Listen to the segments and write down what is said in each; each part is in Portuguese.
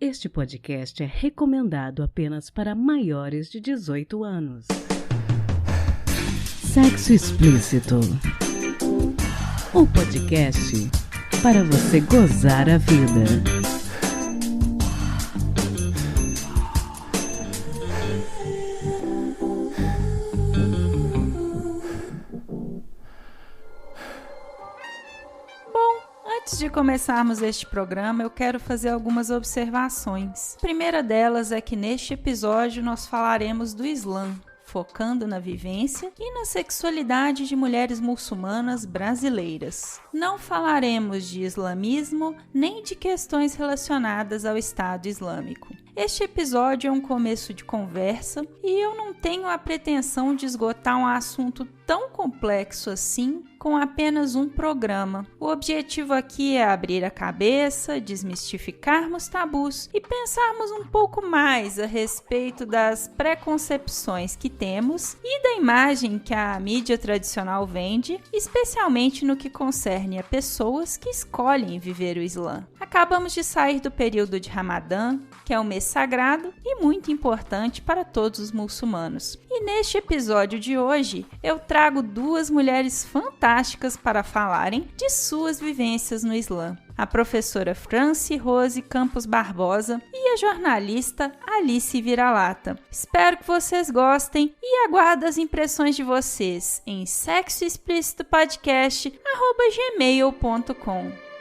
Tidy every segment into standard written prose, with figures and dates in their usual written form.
Este podcast é recomendado apenas para maiores de 18 anos. Sexo Explícito. O podcast para você gozar a vida. Antes de começarmos este programa, eu quero fazer algumas observações. A primeira delas é que neste episódio nós falaremos do Islã, focando na vivência e na sexualidade de mulheres muçulmanas brasileiras. Não falaremos de islamismo nem de questões relacionadas ao Estado Islâmico. Este episódio é um começo de conversa e eu não tenho a pretensão de esgotar um assunto tão complexo assim com apenas um programa. O objetivo aqui é abrir a cabeça, desmistificarmos tabus e pensarmos um pouco mais a respeito das preconcepções que temos e da imagem que a mídia tradicional vende, especialmente no que concerne a pessoas que escolhem viver o Islã. Acabamos de sair do período de Ramadã, que é um mês sagrado e muito importante para todos os muçulmanos. E neste episódio de hoje, eu trago duas mulheres fantásticas para falarem de suas vivências no Islã. A professora Franci Rose Campos Barbosa e a jornalista Alice Vira-Lata. Espero que vocês gostem e aguardo as impressões de vocês em sexoexplicitopodcast@gmail.com.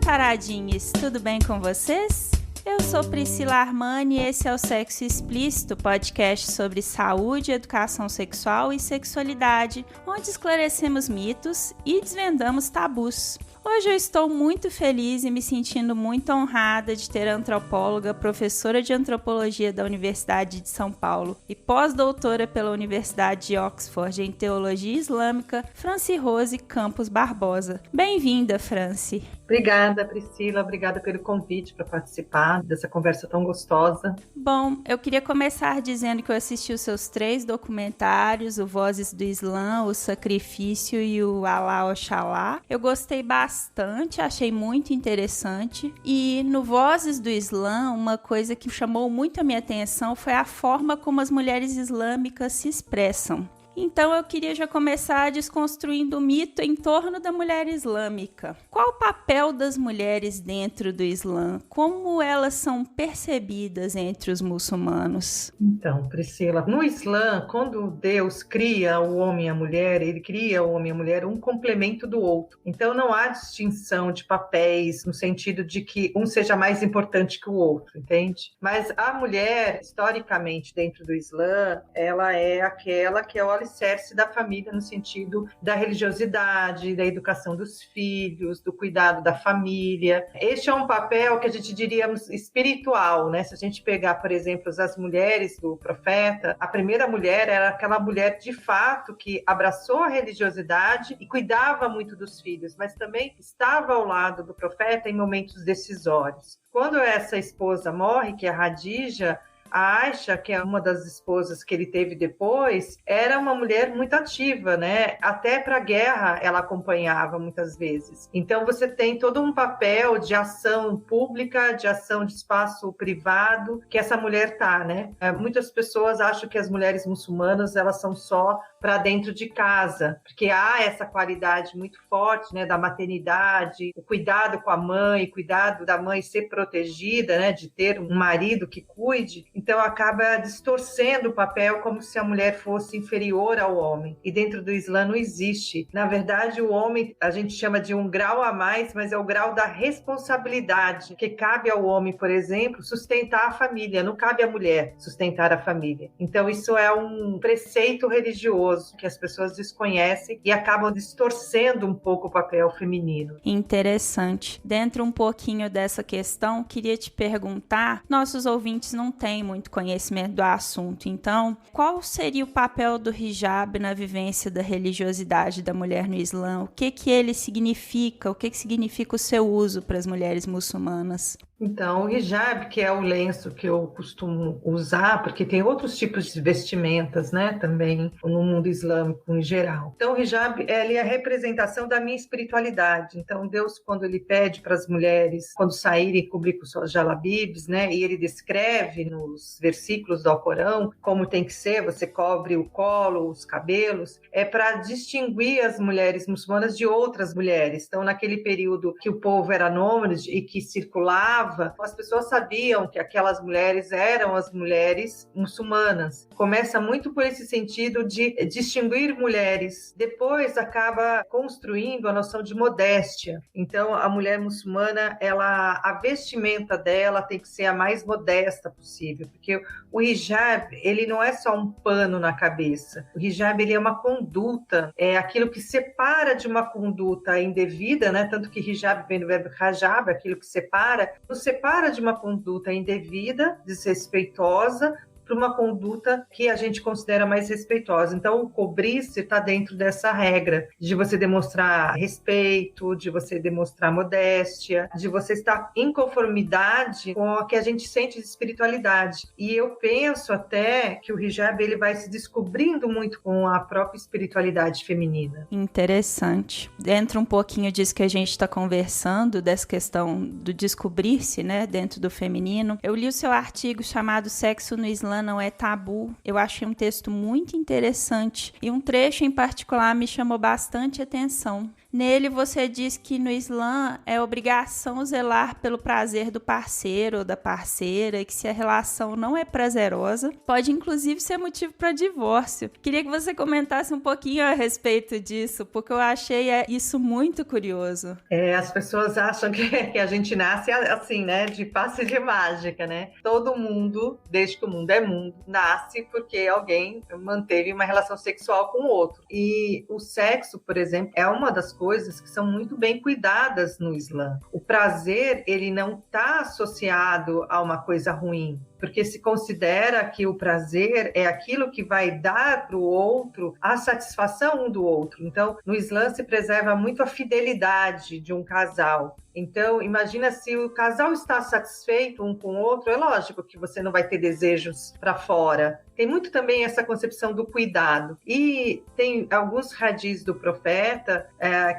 Taradinhas, tudo bem com vocês? Eu sou Priscila Armani e esse é o Sexo Explícito, podcast sobre saúde, educação sexual e sexualidade, onde esclarecemos mitos e desvendamos tabus. Hoje eu estou muito feliz e me sentindo muito honrada de ter a antropóloga, professora de antropologia da Universidade de São Paulo e pós-doutora pela Universidade de Oxford em Teologia Islâmica, Franci Rose Campos Barbosa. Bem-vinda, Franci. Obrigada, Priscila. Obrigada pelo convite para participar dessa conversa tão gostosa. Bom, eu queria começar dizendo que eu assisti os seus 3 documentários, o Vozes do Islã, o Sacrifício e o Alá Oxalá. Eu gostei bastante, achei muito interessante. E no Vozes do Islã, uma coisa que chamou muito a minha atenção foi a forma como as mulheres islâmicas se expressam. Então eu queria já começar desconstruindo o mito em torno da mulher islâmica. Qual o papel das mulheres dentro do Islã? Como elas são percebidas entre os muçulmanos? Então, Priscila, no Islã, quando Deus cria o homem e a mulher, ele cria o homem e a mulher um complemento do outro. Então não há distinção de papéis no sentido de que um seja mais importante que o outro, entende? Mas a mulher, historicamente, dentro do Islã, ela é aquela que é o alicerce da família no sentido da religiosidade, da educação dos filhos, do cuidado da família. Este é um papel que a gente diríamos espiritual, né? Se a gente pegar, por exemplo, as mulheres do profeta, a primeira mulher era aquela mulher de fato que abraçou a religiosidade e cuidava muito dos filhos, mas também estava ao lado do profeta em momentos decisórios. Quando essa esposa morre, que é a Hadija, a Aisha, que é uma das esposas que ele teve depois, era uma mulher muito ativa, né? Até para a guerra ela acompanhava muitas vezes. Então você tem todo um papel de ação pública, de ação de espaço privado que essa mulher tá, né? Muitas pessoas acham que as mulheres muçulmanas elas são só para dentro de casa, porque há essa qualidade muito forte, né, da maternidade, o cuidado com a mãe, o cuidado da mãe ser protegida, né, de ter um marido que cuide. Então acaba distorcendo o papel como se a mulher fosse inferior ao homem. E dentro do Islã não existe. Na verdade, o homem, a gente chama de um grau a mais, mas é o grau da responsabilidade, que cabe ao homem, por exemplo, sustentar a família, não cabe à mulher sustentar a família. Então isso é um preceito religioso que as pessoas desconhecem e acabam distorcendo um pouco o papel feminino. Interessante. Dentro um pouquinho dessa questão, queria te perguntar, nossos ouvintes não têm muito conhecimento do assunto, então, qual seria o papel do hijab na vivência da religiosidade da mulher no Islã? O que ele significa? O que significa o seu uso para as mulheres muçulmanas? Então, o hijab, que é o lenço que eu costumo usar, porque tem outros tipos de vestimentas, né, também no mundo islâmico em geral. Então, o hijab, ele é a representação da minha espiritualidade. Então, Deus, quando ele pede para as mulheres, quando saírem, cobrir com suas jalabibs, né, e ele descreve nos versículos do Alcorão como tem que ser, você cobre o colo, os cabelos, é para distinguir as mulheres muçulmanas de outras mulheres. Então, naquele período que o povo era nômade e que circulava, as pessoas sabiam que aquelas mulheres eram as mulheres muçulmanas. Começa muito por esse sentido de distinguir mulheres. Depois acaba construindo a noção de modéstia. Então, a mulher muçulmana, a vestimenta dela tem que ser a mais modesta possível, porque o hijab, ele não é só um pano na cabeça. O hijab, ele é uma conduta, é aquilo que separa de uma conduta indevida, né? Tanto que hijab vem do verbo hajab, aquilo que separa, nos separa de uma conduta indevida, desrespeitosa, para uma conduta que a gente considera mais respeitosa. Então, o cobrir-se está dentro dessa regra de você demonstrar respeito, de você demonstrar modéstia, de você estar em conformidade com o que a gente sente de espiritualidade. E eu penso até que o hijab ele vai se descobrindo muito com a própria espiritualidade feminina. Interessante. Entra um pouquinho disso que a gente está conversando, dessa questão do descobrir-se, né, dentro do feminino. Eu li o seu artigo chamado Sexo no Islã Não é Tabu. Eu achei um texto muito interessante e um trecho em particular me chamou bastante atenção. Nele você diz que no Islã é obrigação zelar pelo prazer do parceiro ou da parceira e que se a relação não é prazerosa, pode inclusive ser motivo para divórcio. Queria que você comentasse um pouquinho a respeito disso, porque eu achei isso muito curioso. As pessoas acham que a gente nasce assim, né, de passe de mágica, né? Todo mundo, desde que o mundo é mundo, nasce porque alguém manteve uma relação sexual com o outro. E o sexo, por exemplo, é uma das coisas que são muito bem cuidadas no Islã. O prazer, ele não está associado a uma coisa ruim, porque se considera que o prazer é aquilo que vai dar para o outro a satisfação um do outro. Então, no Islã se preserva muito a fidelidade de um casal. Então, imagina se o casal está satisfeito um com o outro, é lógico que você não vai ter desejos para fora. Tem muito também essa concepção do cuidado. E tem alguns hadis do profeta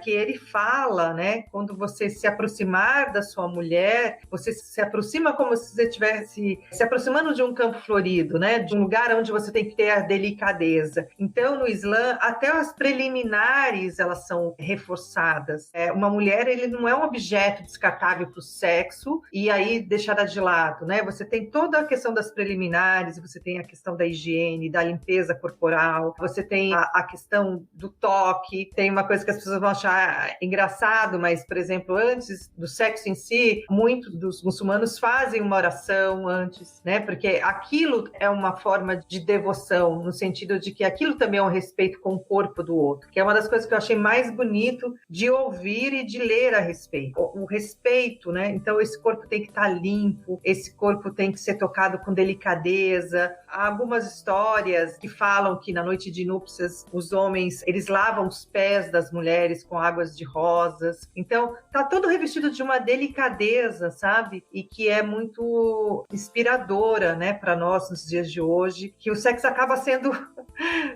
que ele fala, né? Quando você se aproximar da sua mulher, você se aproxima como se você estivesse se aproximando de um campo florido, né? De um lugar onde você tem que ter a delicadeza. Então, no Islã, até as preliminares, elas são reforçadas. Uma mulher, ele não é um objeto descartável para o sexo e aí deixada de lado, né? Você tem toda a questão das preliminares, você tem a questão da higiene, da limpeza corporal, você tem a questão do toque, tem uma coisa que as pessoas vão achar engraçado, mas, por exemplo, antes do sexo em si, muitos dos muçulmanos fazem uma oração antes, né? Porque aquilo é uma forma de devoção, no sentido de que aquilo também é um respeito com o corpo do outro, que é uma das coisas que eu achei mais bonito de ouvir e de ler a respeito. O respeito, né? Então, esse corpo tem que estar limpo, esse corpo tem que ser tocado com delicadeza. Há algumas histórias que falam que na noite de núpcias, os homens, eles lavam os pés das mulheres com águas de rosas. Então, tá todo revestido de uma delicadeza, sabe? E que é muito inspiradora, né, para nós nos dias de hoje, que o sexo acaba sendo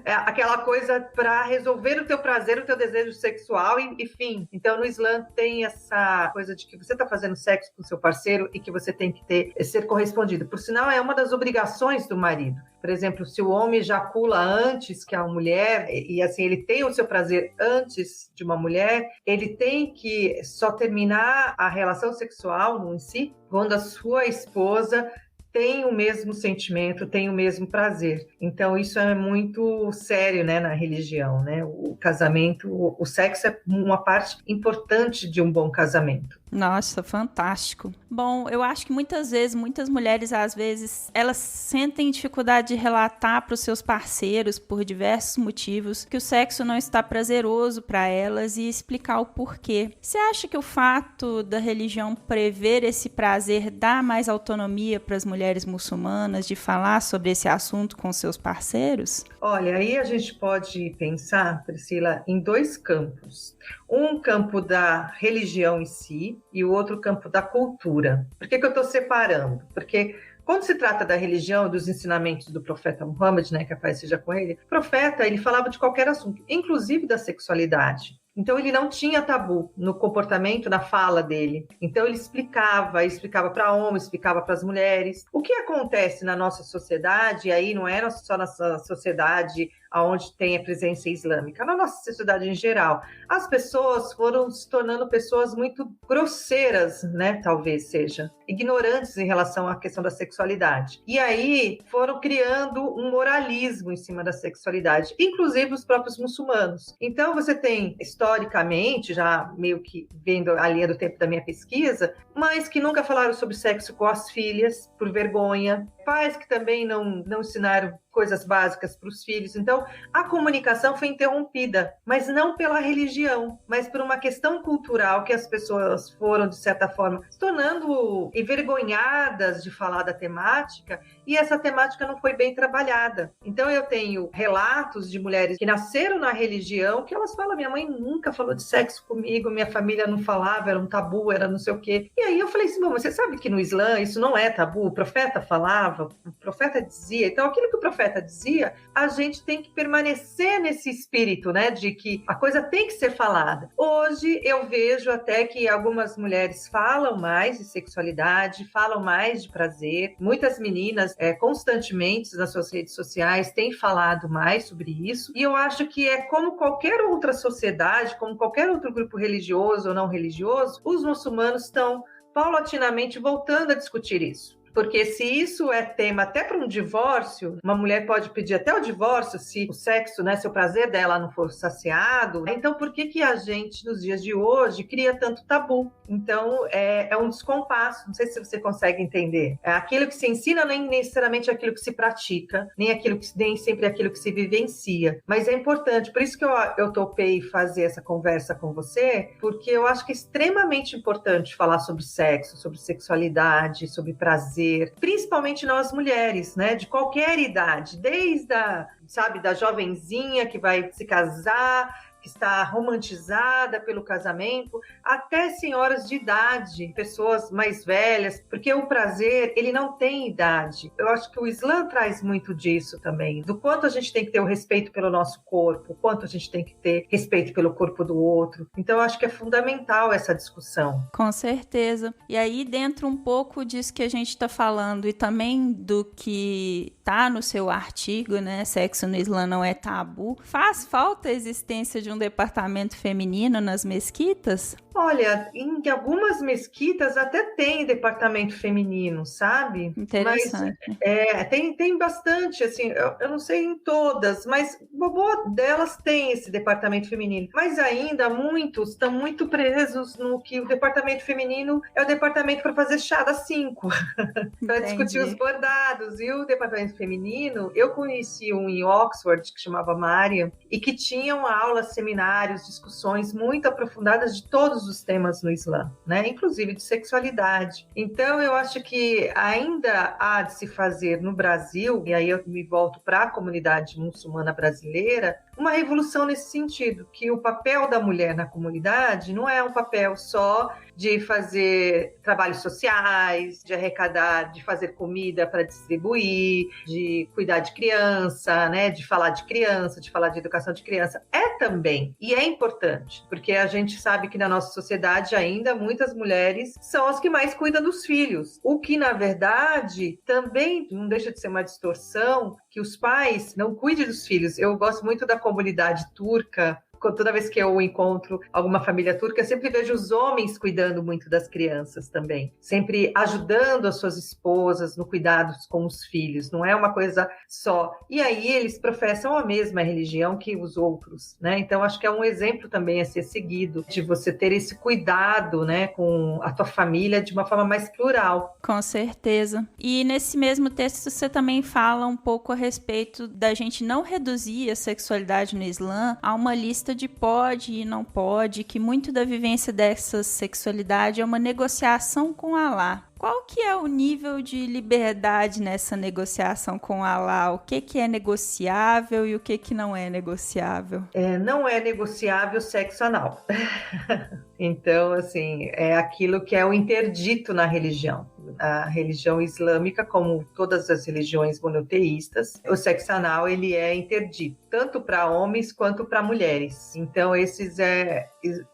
aquela coisa para resolver o teu prazer, o teu desejo sexual, enfim. Então, no Islã tem essa coisa de que você está fazendo sexo com seu parceiro e que você tem que ser correspondido. Por sinal, é uma das obrigações do marido. Por exemplo, se o homem ejacula antes que a mulher, e assim, ele tem o seu prazer antes de uma mulher, ele tem que só terminar a relação sexual em si quando a sua esposa tem o mesmo sentimento, tem o mesmo prazer. Então, isso é muito sério, né, na religião, né? O casamento, o sexo é uma parte importante de um bom casamento. Nossa, fantástico. Bom, eu acho que muitas vezes, muitas mulheres, às vezes, elas sentem dificuldade de relatar para os seus parceiros, por diversos motivos, que o sexo não está prazeroso para elas e explicar o porquê. Você acha que o fato da religião prever esse prazer dá mais autonomia para as mulheres mulheres muçulmanas de falar sobre esse assunto com seus parceiros? Olha, aí a gente pode pensar, Priscila, em dois campos. Um campo da religião em si e o outro campo da cultura. Por que eu estou separando? Porque quando se trata da religião, dos ensinamentos do profeta Muhammad, né, que a paz seja com ele, o profeta, ele falava de qualquer assunto, inclusive da sexualidade. Então, ele não tinha tabu no comportamento, na fala dele. Então, ele explicava para homens, explicava para as mulheres. O que acontece na nossa sociedade, e aí não é só na sociedade onde tem a presença islâmica, na nossa sociedade em geral, as pessoas foram se tornando pessoas muito grosseiras, né, talvez seja, ignorantes em relação à questão da sexualidade. E aí foram criando um moralismo em cima da sexualidade, inclusive os próprios muçulmanos. Então você tem, historicamente, já meio que vendo a linha do tempo da minha pesquisa, mães que nunca falaram sobre sexo com as filhas, por vergonha, pais que também não ensinaram coisas básicas para os filhos. Então, a comunicação foi interrompida, mas não pela religião, mas por uma questão cultural que as pessoas foram, de certa forma, se tornando envergonhadas de falar da temática, e essa temática não foi bem trabalhada. Então, eu tenho relatos de mulheres que nasceram na religião, que elas falam, minha mãe nunca falou de sexo comigo, minha família não falava, era um tabu, era não sei o quê. E aí eu falei assim, bom, você sabe que no Islã isso não é tabu, o profeta falava, o profeta dizia, então aquilo que o profeta dizia, a gente tem que permanecer nesse espírito, né, de que a coisa tem que ser falada. Hoje eu vejo até que algumas mulheres falam mais de sexualidade, falam mais de prazer, muitas meninas constantemente nas suas redes sociais têm falado mais sobre isso, e eu acho que é como qualquer outra sociedade, como qualquer outro grupo religioso ou não religioso, os muçulmanos estão paulatinamente voltando a discutir isso. Porque se isso é tema até para um divórcio, uma mulher pode pedir até o divórcio se o sexo, né, se o prazer dela não for saciado. Então, por que a gente, nos dias de hoje, cria tanto tabu? Então, é um descompasso. Não sei se você consegue entender. Aquilo que se ensina nem necessariamente aquilo que se pratica, nem sempre aquilo que se vivencia. Mas é importante. Por isso que eu topei fazer essa conversa com você, porque eu acho que é extremamente importante falar sobre sexo, sobre sexualidade, sobre prazer, principalmente nós mulheres, né, de qualquer idade, desde da jovenzinha que vai se casar, que está romantizada pelo casamento, até senhoras de idade, pessoas mais velhas, porque o prazer, ele não tem idade. Eu acho que o Islã traz muito disso também, do quanto a gente tem que ter o respeito pelo nosso corpo, o quanto a gente tem que ter respeito pelo corpo do outro. Então, eu acho que é fundamental essa discussão. Com certeza. E aí, dentro um pouco disso que a gente está falando e também do que está no seu artigo, né, Sexo no Islã não é tabu, faz falta a existência de um departamento feminino nas mesquitas? Olha, em algumas mesquitas até tem departamento feminino, sabe? Interessante. Mas tem bastante, assim, eu não sei em todas, mas boa delas tem esse departamento feminino. Mas ainda muitos estão muito presos no que o departamento feminino é o departamento para fazer chá das 5, para discutir os bordados. E o departamento feminino, eu conheci um em Oxford que chamava Mariam e que tinham aulas, seminários, discussões muito aprofundadas de todos os temas no Islã, né? Inclusive de sexualidade. Então, eu acho que ainda há de se fazer no Brasil, e aí eu me volto para a comunidade muçulmana brasileira, uma revolução nesse sentido, que o papel da mulher na comunidade não é um papel só de fazer trabalhos sociais, de arrecadar, de fazer comida para distribuir, de cuidar de criança, né? De falar de criança, de falar de educação de criança. É também, e é importante, porque a gente sabe que na nossa sociedade ainda muitas mulheres são as que mais cuidam dos filhos, o que na verdade também não deixa de ser uma distorção, que os pais não cuidem dos filhos. Eu gosto muito da comunidade turca. Toda vez que eu encontro alguma família turca, eu sempre vejo os homens cuidando muito das crianças também, sempre ajudando as suas esposas no cuidado com os filhos, não é uma coisa só. E aí eles professam a mesma religião que os outros, né? Então acho que é um exemplo também a ser seguido, de você ter esse cuidado, né, com a tua família de uma forma mais plural. Com certeza. E nesse mesmo texto você também fala um pouco a respeito da gente não reduzir a sexualidade no Islã a uma lista resposta de pode e não pode, que muito da vivência dessa sexualidade é uma negociação com Alá. Qual que é o nível de liberdade nessa negociação com Alá? O que é negociável e o que não é negociável? Não é negociável sexo anal. Então, assim, é aquilo que é o interdito na religião. A religião islâmica, como todas as religiões monoteístas, o sexo anal ele é interdito, tanto para homens quanto para mulheres. Então, esses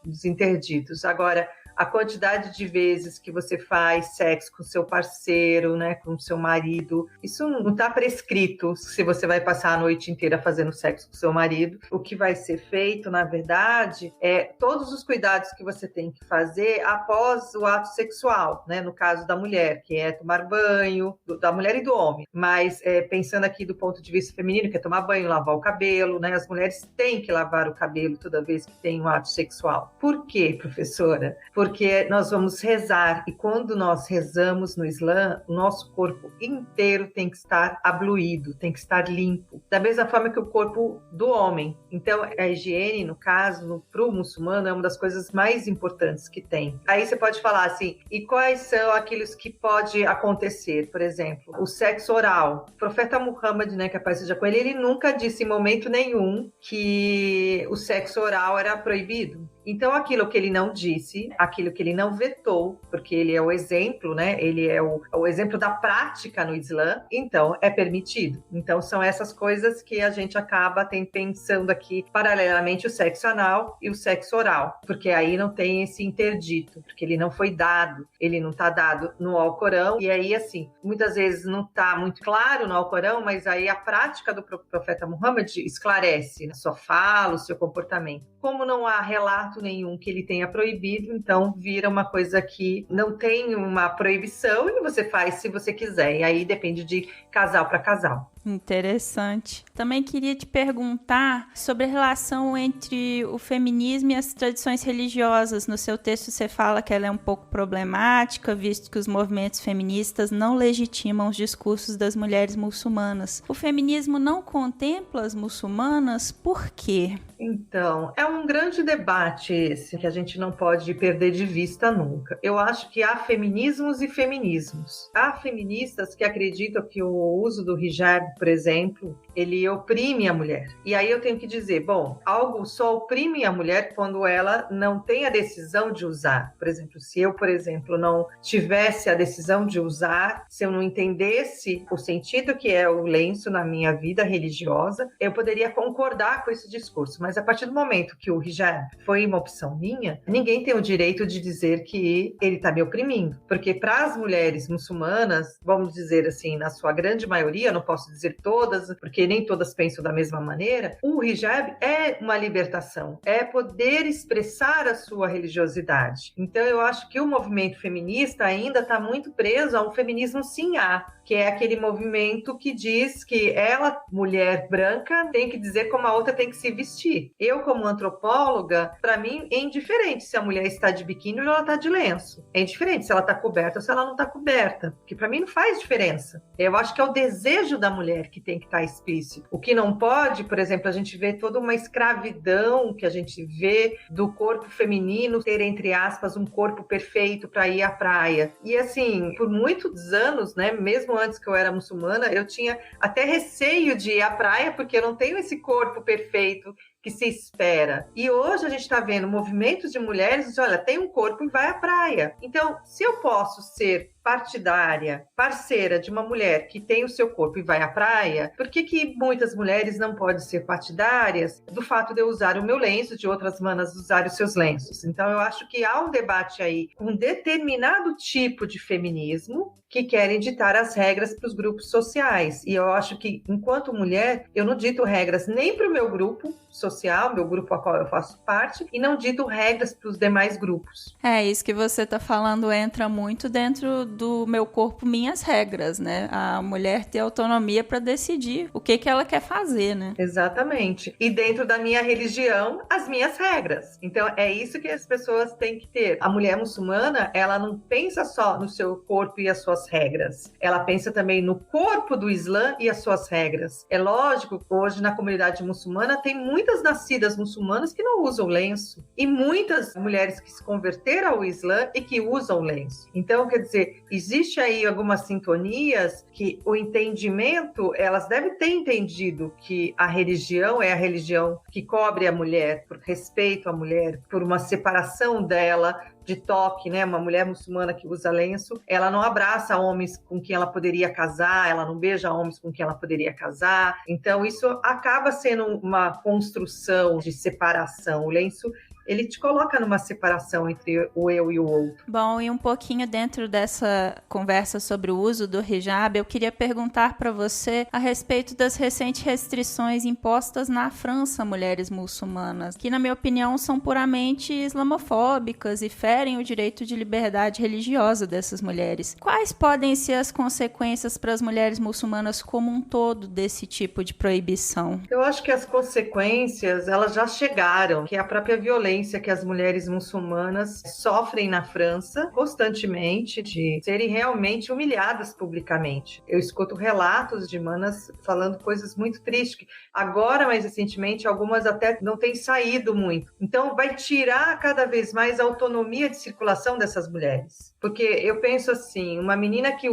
os interditos. Agora, a quantidade de vezes que você faz sexo com seu parceiro, né, com seu marido, isso não está prescrito se você vai passar a noite inteira fazendo sexo com seu marido. O que vai ser feito, na verdade, é todos os cuidados que você tem que fazer após o ato sexual, né, no caso da mulher, que é tomar banho, da mulher e do homem. Mas pensando aqui do ponto de vista feminino, que é tomar banho, lavar o cabelo, né, as mulheres têm que lavar o cabelo toda vez que tem um ato sexual. Por quê, professora? Porque nós vamos rezar, e quando nós rezamos no Islã, o nosso corpo inteiro tem que estar abluído, tem que estar limpo, da mesma forma que o corpo do homem. Então, a higiene, no caso, para o muçulmano, é uma das coisas mais importantes que tem. Aí você pode falar assim, e quais são aqueles que pode acontecer? Por exemplo, o sexo oral. O profeta Muhammad, né, que a paz seja com ele nunca disse em momento nenhum que o sexo oral era proibido. Então, aquilo que ele não disse, aquilo que ele não vetou, porque ele é o exemplo, né? Ele é o exemplo da prática no Islã, então é permitido. Então, são essas coisas que a gente acaba pensando aqui, paralelamente, o sexo anal e o sexo oral, porque aí não tem esse interdito, porque ele não foi dado, ele não está dado no Alcorão, e aí, assim, muitas vezes não está muito claro no Alcorão, mas aí a prática do profeta Muhammad esclarece a sua fala, o seu comportamento. Como não há relato nenhum que ele tenha proibido, então vira uma coisa que não tem uma proibição e você faz se você quiser, e aí depende de casal para casal. Interessante. Também queria te perguntar sobre a relação entre o feminismo e as tradições religiosas. No seu texto você fala que ela é um pouco problemática, visto que os movimentos feministas não legitimam os discursos das mulheres muçulmanas. O feminismo não contempla as muçulmanas, por quê? Então, é um grande debate esse, que a gente não pode perder de vista nunca. Eu acho que há feminismos e feminismos. Há feministas que acreditam que o uso do hijab, por exemplo, ele oprime a mulher. E aí eu tenho que dizer, bom, algo só oprime a mulher quando ela não tem a decisão de usar. Por exemplo, se eu, por exemplo, não tivesse a decisão de usar, se eu não entendesse o sentido que é o lenço na minha vida religiosa, eu poderia concordar com esse discurso. Mas a partir do momento que o hijab foi uma opção minha, ninguém tem o direito de dizer que ele está me oprimindo. Porque para as mulheres muçulmanas, vamos dizer assim, na sua grande maioria, não posso dizer todas, porque nem todas pensam da mesma maneira, o hijab é uma libertação, é poder expressar a sua religiosidade. Então eu acho que o movimento feminista ainda está muito preso a um feminismo sim-á, que é aquele movimento que diz que ela, mulher branca, tem que dizer como a outra tem que se vestir. Eu, como antropóloga, para mim é indiferente se a mulher está de biquíni ou ela está de lenço. É indiferente se ela está coberta ou se ela não está coberta, porque para mim não faz diferença. Eu acho que é o desejo da mulher que tem que estar explícito. O que não pode, por exemplo, a gente vê toda uma escravidão que a gente vê do corpo feminino ter, entre aspas, um corpo perfeito para ir à praia. E assim, por muitos anos, né, mesmo antes que eu era muçulmana, eu tinha até receio de ir à praia porque eu não tenho esse corpo perfeito que se espera. E hoje a gente está vendo movimentos de mulheres que dizem, olha, tem um corpo e vai à praia. Então, se eu posso ser partidária, parceira de uma mulher que tem o seu corpo e vai à praia, por que muitas mulheres não podem ser partidárias do fato de eu usar o meu lenço, de outras manas usarem os seus lenços? Então, eu acho que há um debate aí com um determinado tipo de feminismo que querem ditar as regras para os grupos sociais. E eu acho que, enquanto mulher, eu não dito regras nem para o meu grupo social, meu grupo a qual eu faço parte, e não dito regras para os demais grupos. É, isso que você está falando entra muito dentro do meu corpo, minhas regras, né? A mulher ter autonomia para decidir o que ela quer fazer, né? Exatamente. E dentro da minha religião, as minhas regras. Então, é isso que as pessoas têm que ter. A mulher muçulmana, ela não pensa só no seu corpo e as suas regras. Ela pensa também no corpo do Islã e as suas regras. É lógico, hoje na comunidade muçulmana tem muitas muitas nascidas muçulmanas que não usam lenço e muitas mulheres que se converteram ao Islã e que usam lenço. Então, quer dizer, existe aí algumas sintonias que o entendimento, elas devem ter entendido que a religião é a religião que cobre a mulher, por respeito à mulher, por uma separação dela de toque, né? Uma mulher muçulmana que usa lenço, ela não abraça homens com quem ela poderia casar, ela não beija homens com quem ela poderia casar. Então, isso acaba sendo uma construção de separação. O lenço, ele te coloca numa separação entre o eu e o outro. Bom, e um pouquinho dentro dessa conversa sobre o uso do hijab, eu queria perguntar para você a respeito das recentes restrições impostas na França a mulheres muçulmanas, que, na minha opinião, são puramente islamofóbicas e ferem o direito de liberdade religiosa dessas mulheres. Quais podem ser as consequências para as mulheres muçulmanas como um todo desse tipo de proibição? Eu acho que as consequências, elas já chegaram, que é a própria violência que as mulheres muçulmanas sofrem na França constantemente, de serem realmente humilhadas publicamente. Eu escuto relatos de manas falando coisas muito tristes. Agora, mais recentemente, algumas até não têm saído muito. Então, vai tirar cada vez mais a autonomia de circulação dessas mulheres. Porque eu penso assim, uma mulher que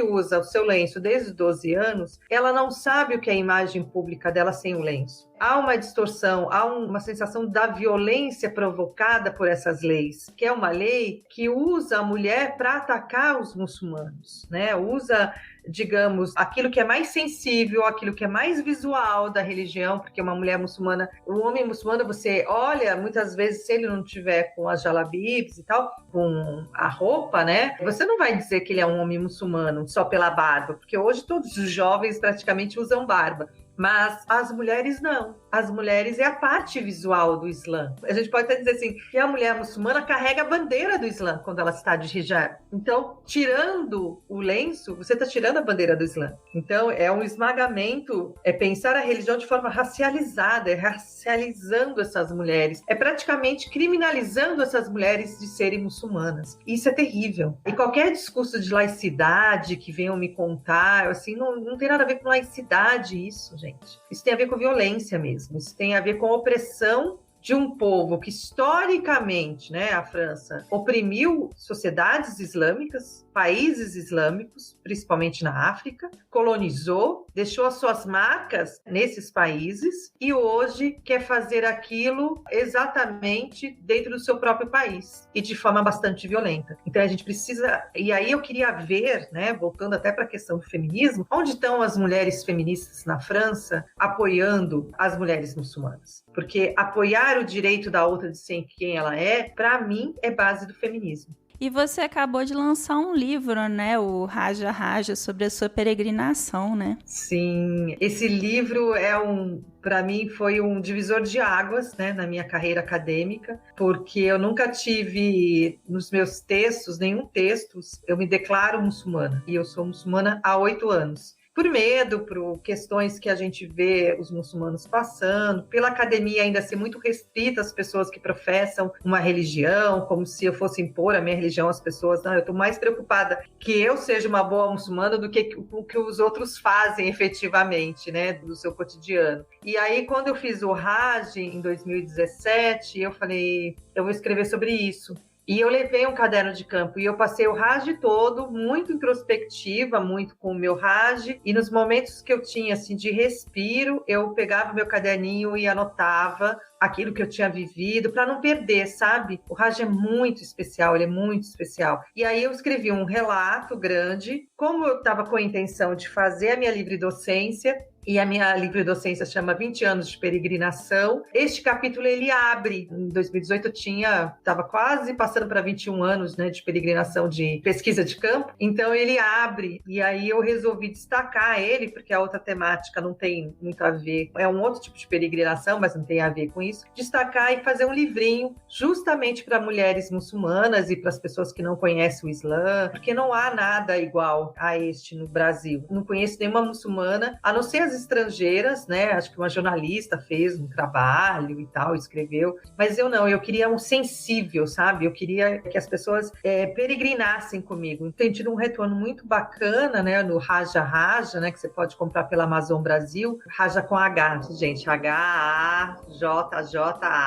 usa o seu lenço desde os 12 anos, ela não sabe o que é a imagem pública dela sem o lenço. Há uma distorção, há uma sensação da violência provocada por essas leis, que é uma lei que usa a mulher para atacar os muçulmanos, né? Usa, digamos, aquilo que é mais sensível, aquilo que é mais visual da religião, porque uma mulher muçulmana, um homem muçulmano, você olha, muitas vezes, se ele não tiver com as jalabibs e tal, com a roupa, né? Você não vai dizer que ele é um homem muçulmano só pela barba, porque hoje todos os jovens praticamente usam barba. Mas as mulheres não. As mulheres é a parte visual do Islã. A gente pode até dizer assim, que a mulher muçulmana carrega a bandeira do Islã quando ela está de hijab. Então, tirando o lenço, você está tirando a bandeira do Islã. Então, é um esmagamento, é pensar a religião de forma racializada, é racializando essas mulheres. É praticamente criminalizando essas mulheres de serem muçulmanas. Isso é terrível. E qualquer discurso de laicidade que venham me contar, assim, não tem nada a ver com laicidade isso, gente. Isso tem a ver com violência mesmo. Isso tem a ver com a opressão de um povo que historicamente, né, a França oprimiu sociedades islâmicas, países islâmicos, principalmente na África, colonizou, deixou as suas marcas nesses países e hoje quer fazer aquilo exatamente dentro do seu próprio país e de forma bastante violenta. Então a gente precisa, e aí eu queria ver, né, voltando até para a questão do feminismo, onde estão as mulheres feministas na França apoiando as mulheres muçulmanas? Porque apoiar o direito da outra de ser quem ela é, para mim, é base do feminismo. E você acabou de lançar um livro, né? O Raja Raja, sobre a sua peregrinação, né? Sim, esse livro para mim foi um divisor de águas, né, na minha carreira acadêmica, porque eu nunca tive nos meus textos, nenhum texto, eu me declaro muçulmana, e eu sou muçulmana há 8 anos. Por medo, por questões que a gente vê os muçulmanos passando, pela academia ainda ser muito restrita às pessoas que professam uma religião, como se eu fosse impor a minha religião às pessoas. Não, eu estou mais preocupada que eu seja uma boa muçulmana do que o que os outros fazem efetivamente, né, do seu cotidiano. E aí, quando eu fiz o Hajj em 2017, eu falei, eu vou escrever sobre isso. E eu levei um caderno de campo e eu passei o Hajj todo muito introspectiva, muito com o meu Hajj. E nos momentos que eu tinha assim de respiro, eu pegava o meu caderninho e anotava aquilo que eu tinha vivido para não perder, sabe? O Hajj é muito especial, ele é muito especial. E aí eu escrevi um relato grande, como eu estava com a intenção de fazer a minha livre docência, e a minha livre docência chama 20 anos de peregrinação. Este capítulo ele abre. Em 2018 eu estava quase passando para 21 anos, né, de peregrinação de pesquisa de campo. Então ele abre e aí eu resolvi destacar ele porque a outra temática não tem muito a ver. É um outro tipo de peregrinação, mas não tem a ver com isso. Destacar e fazer um livrinho justamente para mulheres muçulmanas e para as pessoas que não conhecem o Islã, porque não há nada igual a este no Brasil. Não conheço nenhuma muçulmana, a não ser as estrangeiras, né? Acho que uma jornalista fez um trabalho e tal, escreveu, mas eu não, eu queria um sensível, sabe? Eu queria que as pessoas peregrinassem comigo. Tem tido um retorno muito bacana, né? No Raja Raja, né? Que você pode comprar pela Amazon Brasil, Raja com H, gente, H-A-J-J-A,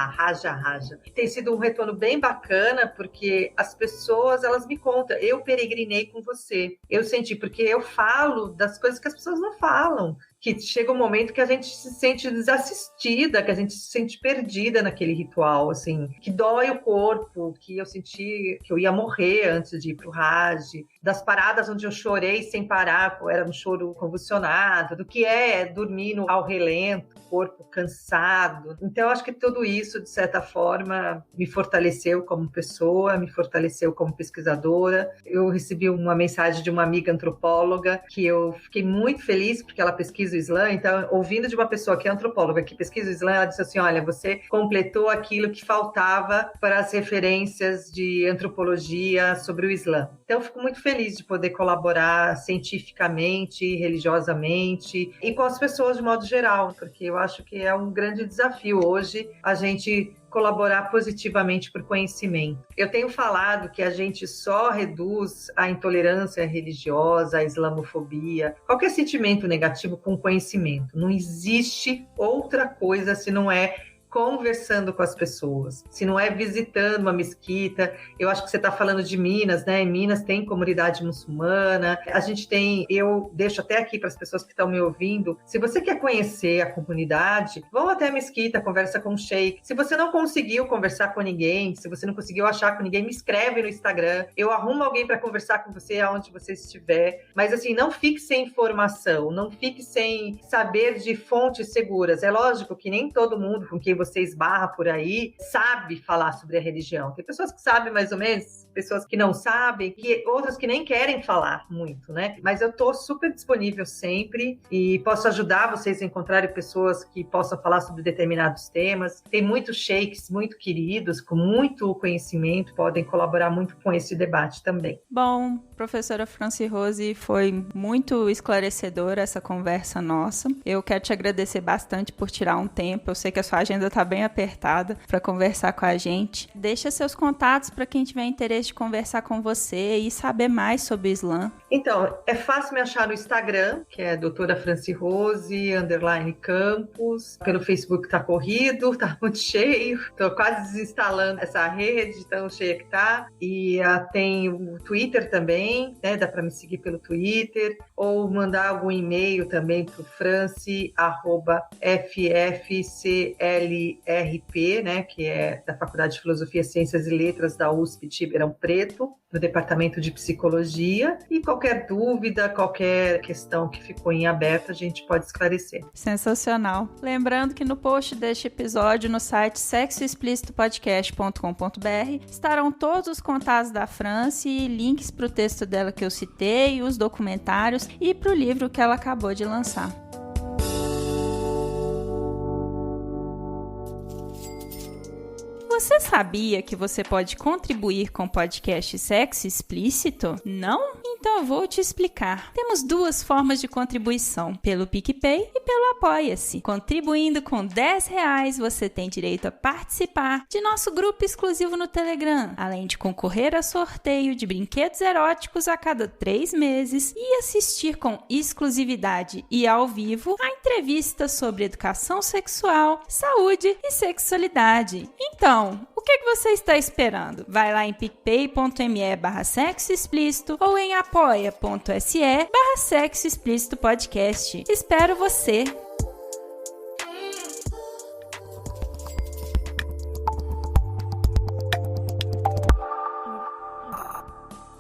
Raja Raja. Tem sido um retorno bem bacana, porque as pessoas, elas me contam, eu peregrinei com você, eu senti, porque eu falo das coisas que as pessoas não falam, que chega um momento que a gente se sente desassistida, que a gente se sente perdida naquele ritual, assim, que dói o corpo, que eu senti que eu ia morrer antes de ir pro Raj, das paradas onde eu chorei sem parar, era um choro convulsionado, do que é dormir ao relento, corpo cansado. Então, eu acho que tudo isso, de certa forma, me fortaleceu como pessoa, me fortaleceu como pesquisadora. Eu recebi uma mensagem de uma amiga antropóloga que eu fiquei muito feliz, porque ela pesquisa o Islã. Então, ouvindo de uma pessoa que é antropóloga, que pesquisa o Islã, ela disse assim, olha, você completou aquilo que faltava para as referências de antropologia sobre o Islã. Então, eu fico muito feliz de poder colaborar cientificamente, religiosamente e com as pessoas de modo geral, porque eu acho que é um grande desafio hoje a gente colaborar positivamente por conhecimento. Eu tenho falado que a gente só reduz a intolerância religiosa, a islamofobia, qualquer sentimento negativo com conhecimento. Não existe outra coisa se não é conversando com as pessoas, se não é visitando uma mesquita. Eu acho que você está falando de Minas, né? Em Minas tem comunidade muçulmana, a gente tem, eu deixo até aqui para as pessoas que estão me ouvindo, se você quer conhecer a comunidade, vão até a mesquita, conversa com o sheik. Se você não conseguiu conversar com ninguém, se você não conseguiu achar com ninguém, me escreve no Instagram, eu arrumo alguém para conversar com você aonde você estiver, mas assim, não fique sem informação, não fique sem saber de fontes seguras. É lógico que nem todo mundo com quem você esbarra por aí sabe falar sobre a religião. Tem pessoas que sabem mais ou menos, pessoas que não sabem, outras que nem querem falar muito, né? Mas eu tô super disponível sempre e posso ajudar vocês a encontrarem pessoas que possam falar sobre determinados temas. Tem muitos sheiks muito queridos, com muito conhecimento, podem colaborar muito com esse debate também. Bom, professora Franci Rose, foi muito esclarecedora essa conversa nossa. Eu quero te agradecer bastante por tirar um tempo. Eu sei que a sua agenda tá bem apertada para conversar com a gente. Deixa seus contatos para quem tiver interesse de conversar com você e saber mais sobre o Islã. Então, é fácil me achar no Instagram, que é doutora Franci Rose, _Campos. Pelo Facebook tá corrido, tá muito cheio. Tô quase desinstalando essa rede, tão cheia que tá. E tem o Twitter também, né? Dá para me seguir pelo Twitter. Ou mandar algum e-mail também pro franci@ffclrp, né? Que é da Faculdade de Filosofia, Ciências e Letras da USP de Ribeirão Preto, no Departamento de Psicologia, e qualquer dúvida, qualquer questão que ficou em aberto, a gente pode esclarecer. Sensacional. Lembrando que no post deste episódio, no site sexoexplicitopodcast.com.br, estarão todos os contatos da Franci, links para o texto dela que eu citei, os documentários e para o livro que ela acabou de lançar. Você sabia que você pode contribuir com o podcast Sexo Explícito? Não? Então eu vou te explicar. Temos duas formas de contribuição, pelo PicPay e pelo Apoia-se. Contribuindo com R$10, você tem direito a participar de nosso grupo exclusivo no Telegram, além de concorrer a sorteio de brinquedos eróticos a cada 3 meses e assistir com exclusividade e ao vivo a entrevistas sobre educação sexual, saúde e sexualidade. Então, o que você está esperando? Vai lá em picpay.me/sexoexplícito ou em apoia.se/Sexo Explícito Podcast. Espero você!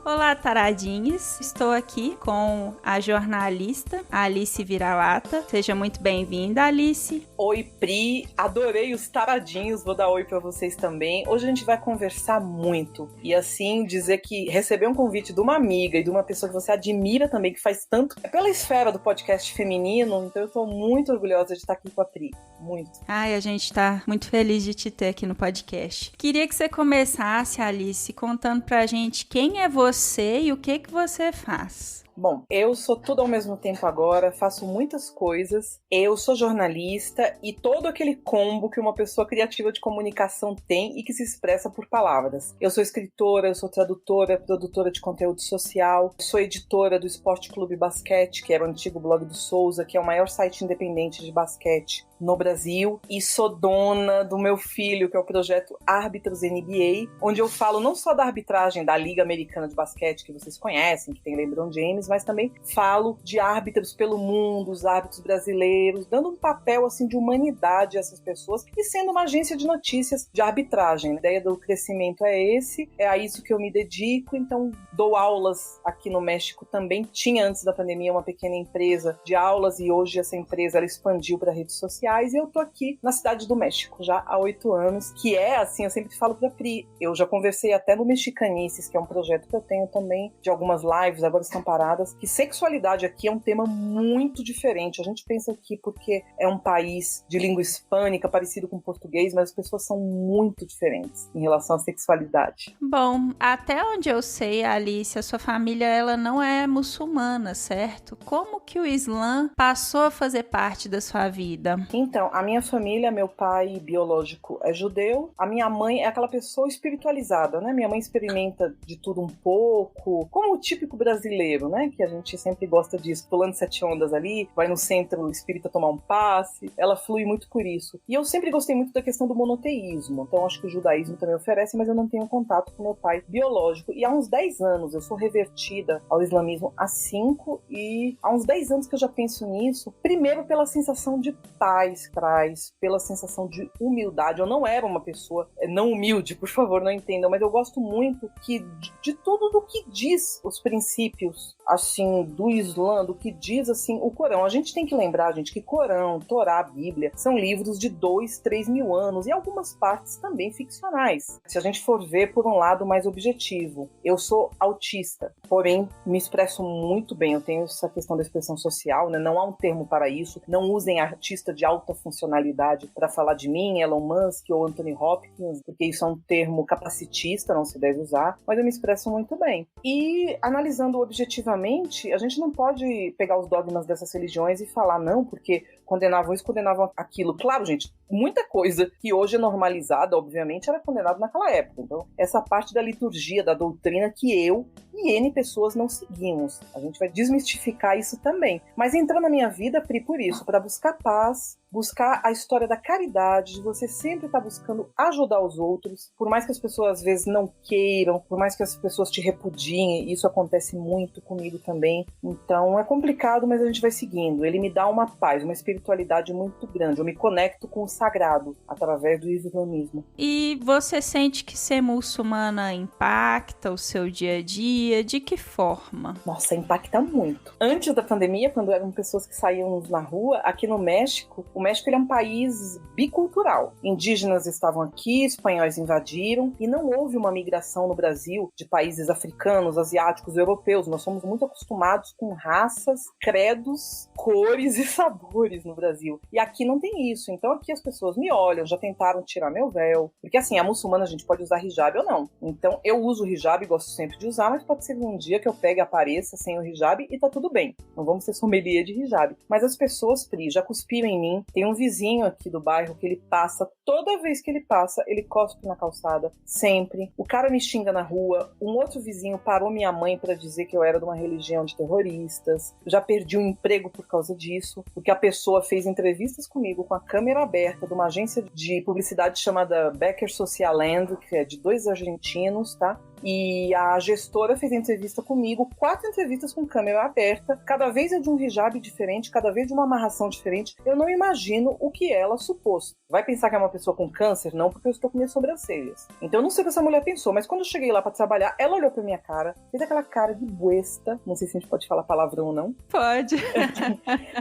Olá, taradinhos! Estou aqui com a jornalista Alice Vira-Lata. Seja muito bem-vinda, Alice. Oi, Pri. Adorei os taradinhos. Vou dar oi pra vocês também. Hoje a gente vai conversar muito. E assim, dizer que receber um convite de uma amiga e de uma pessoa que você admira também, que faz tanto pela esfera do podcast feminino. Então eu tô muito orgulhosa de estar aqui com a Pri. Muito. Ai, a gente tá muito feliz de te ter aqui no podcast. Queria que você começasse, Alice, contando pra gente quem é você e o que você faz. Bom, eu sou tudo ao mesmo tempo agora, faço muitas coisas, eu sou jornalista e todo aquele combo que uma pessoa criativa de comunicação tem e que se expressa por palavras. Eu sou escritora, eu sou tradutora, produtora de conteúdo social, sou editora do Esporte Clube Basquete, que era o antigo blog do Souza, que é o maior site independente de basquete no Brasil, e sou dona do meu filho, que é o projeto Árbitros NBA, onde eu falo não só da arbitragem da Liga Americana de Basquete, que vocês conhecem, que tem LeBron James, mas também falo de árbitros pelo mundo, os árbitros brasileiros, dando um papel assim de humanidade a essas pessoas e sendo uma agência de notícias de arbitragem. A ideia do crescimento é esse, é a isso que eu me dedico, então dou aulas aqui no México também. Tinha antes da pandemia uma pequena empresa de aulas e hoje essa empresa ela expandiu para redes sociais e eu tô aqui na Cidade do México já há 8 anos, que é assim, eu sempre falo pra Pri, eu já conversei até no Mexicanices, que é um projeto que eu tenho também, de algumas lives, agora estão paradas, que sexualidade aqui é um tema muito diferente. A gente pensa aqui porque é um país de língua hispânica, parecido com o português, mas as pessoas são muito diferentes em relação à sexualidade. Bom, até onde eu sei, Alice, a sua família ela não é muçulmana, certo? Como que o Islã passou a fazer parte da sua vida? Então, a minha família, meu pai biológico é judeu, a minha mãe é aquela pessoa espiritualizada, né? Minha mãe experimenta de tudo um pouco, como o típico brasileiro, né? Que a gente sempre gosta disso, pulando 7 ondas ali, vai no centro espírita tomar um passe, ela flui muito por isso. E eu sempre gostei muito da questão do monoteísmo, então acho que o judaísmo também oferece, mas eu não tenho contato com meu pai biológico. E há uns 10 anos eu sou revertida ao islamismo há 5, e há uns 10 anos que eu já penso nisso, primeiro pela sensação de paz que traz, pela sensação de humildade. Eu não era uma pessoa não humilde, por favor, não entendam, mas eu gosto muito que de tudo do que diz os princípios, assim, do Islã, do que diz, assim, o Corão. A gente tem que lembrar, gente, que Corão, Torá, Bíblia, são livros de 2, 3 mil anos e algumas partes também ficcionais. Se a gente for ver por um lado mais objetivo, eu sou autista, porém me expresso muito bem, eu tenho essa questão da expressão social, né? Não há um termo para isso, não usem artista de alta funcionalidade para falar de mim, Elon Musk ou Anthony Hopkins, porque isso é um termo capacitista, não se deve usar, mas eu me expresso muito bem. E analisando objetivamente, a gente não pode pegar os dogmas dessas religiões e falar não, porque condenavam isso, condenavam aquilo. Claro, gente, muita coisa que hoje é normalizada, obviamente, era condenada naquela época. Então, essa parte da liturgia, da doutrina que eu e N pessoas não seguimos. A gente vai desmistificar isso também. Mas entrou na minha vida, Pri, por isso, para buscar paz, buscar a história da caridade, de você sempre estar buscando ajudar os outros, por mais que as pessoas às vezes não queiram, por mais que as pessoas te repudiem, isso acontece muito comigo também. Então é complicado, mas a gente vai seguindo. Ele me dá uma paz, uma espiritualidade muito grande. Eu me conecto com o sagrado através do islamismo. E você sente que ser muçulmana impacta o seu dia a dia? De que forma? Nossa, impacta muito. Antes da pandemia, quando eram pessoas que saíam na rua, aqui no México, o México ele é um país bicultural. Indígenas estavam aqui, espanhóis invadiram e não houve uma migração no Brasil de países africanos, asiáticos, europeus. Nós somos muito acostumados com raças, credos, cores e sabores no Brasil. E aqui não tem isso. Então aqui as pessoas me olham, já tentaram tirar meu véu. Porque assim, a muçulmana a gente pode usar hijab ou não. Então eu uso o hijab, gosto sempre de usar, mas pode ser um dia que eu pegue e apareça sem o hijab e tá tudo bem. Não vamos ser sommelier de hijab. Mas as pessoas, Pri, já cuspiram em mim. Tem um vizinho aqui do bairro que ele passa, toda vez que ele passa, ele cospe na calçada, sempre. O cara me xinga na rua. Um outro vizinho parou minha mãe para dizer que eu era de uma religião de terroristas. Eu já perdi um emprego por causa disso, porque a pessoa fez entrevistas comigo com a câmera aberta de uma agência de publicidade chamada Becker Socialand, que é de 2 argentinos, tá? E a gestora fez entrevista comigo, 4 entrevistas com câmera aberta, cada vez é de um hijab diferente, cada vez de uma amarração diferente. Eu não imagino o que ela supôs. Vai pensar que é uma pessoa com câncer? Não, porque eu estou com minhas sobrancelhas. Então eu não sei o que essa mulher pensou, mas quando eu cheguei lá pra trabalhar, ela olhou pra minha cara, fez aquela cara de buesta, não sei se a gente pode falar palavrão ou não. Pode.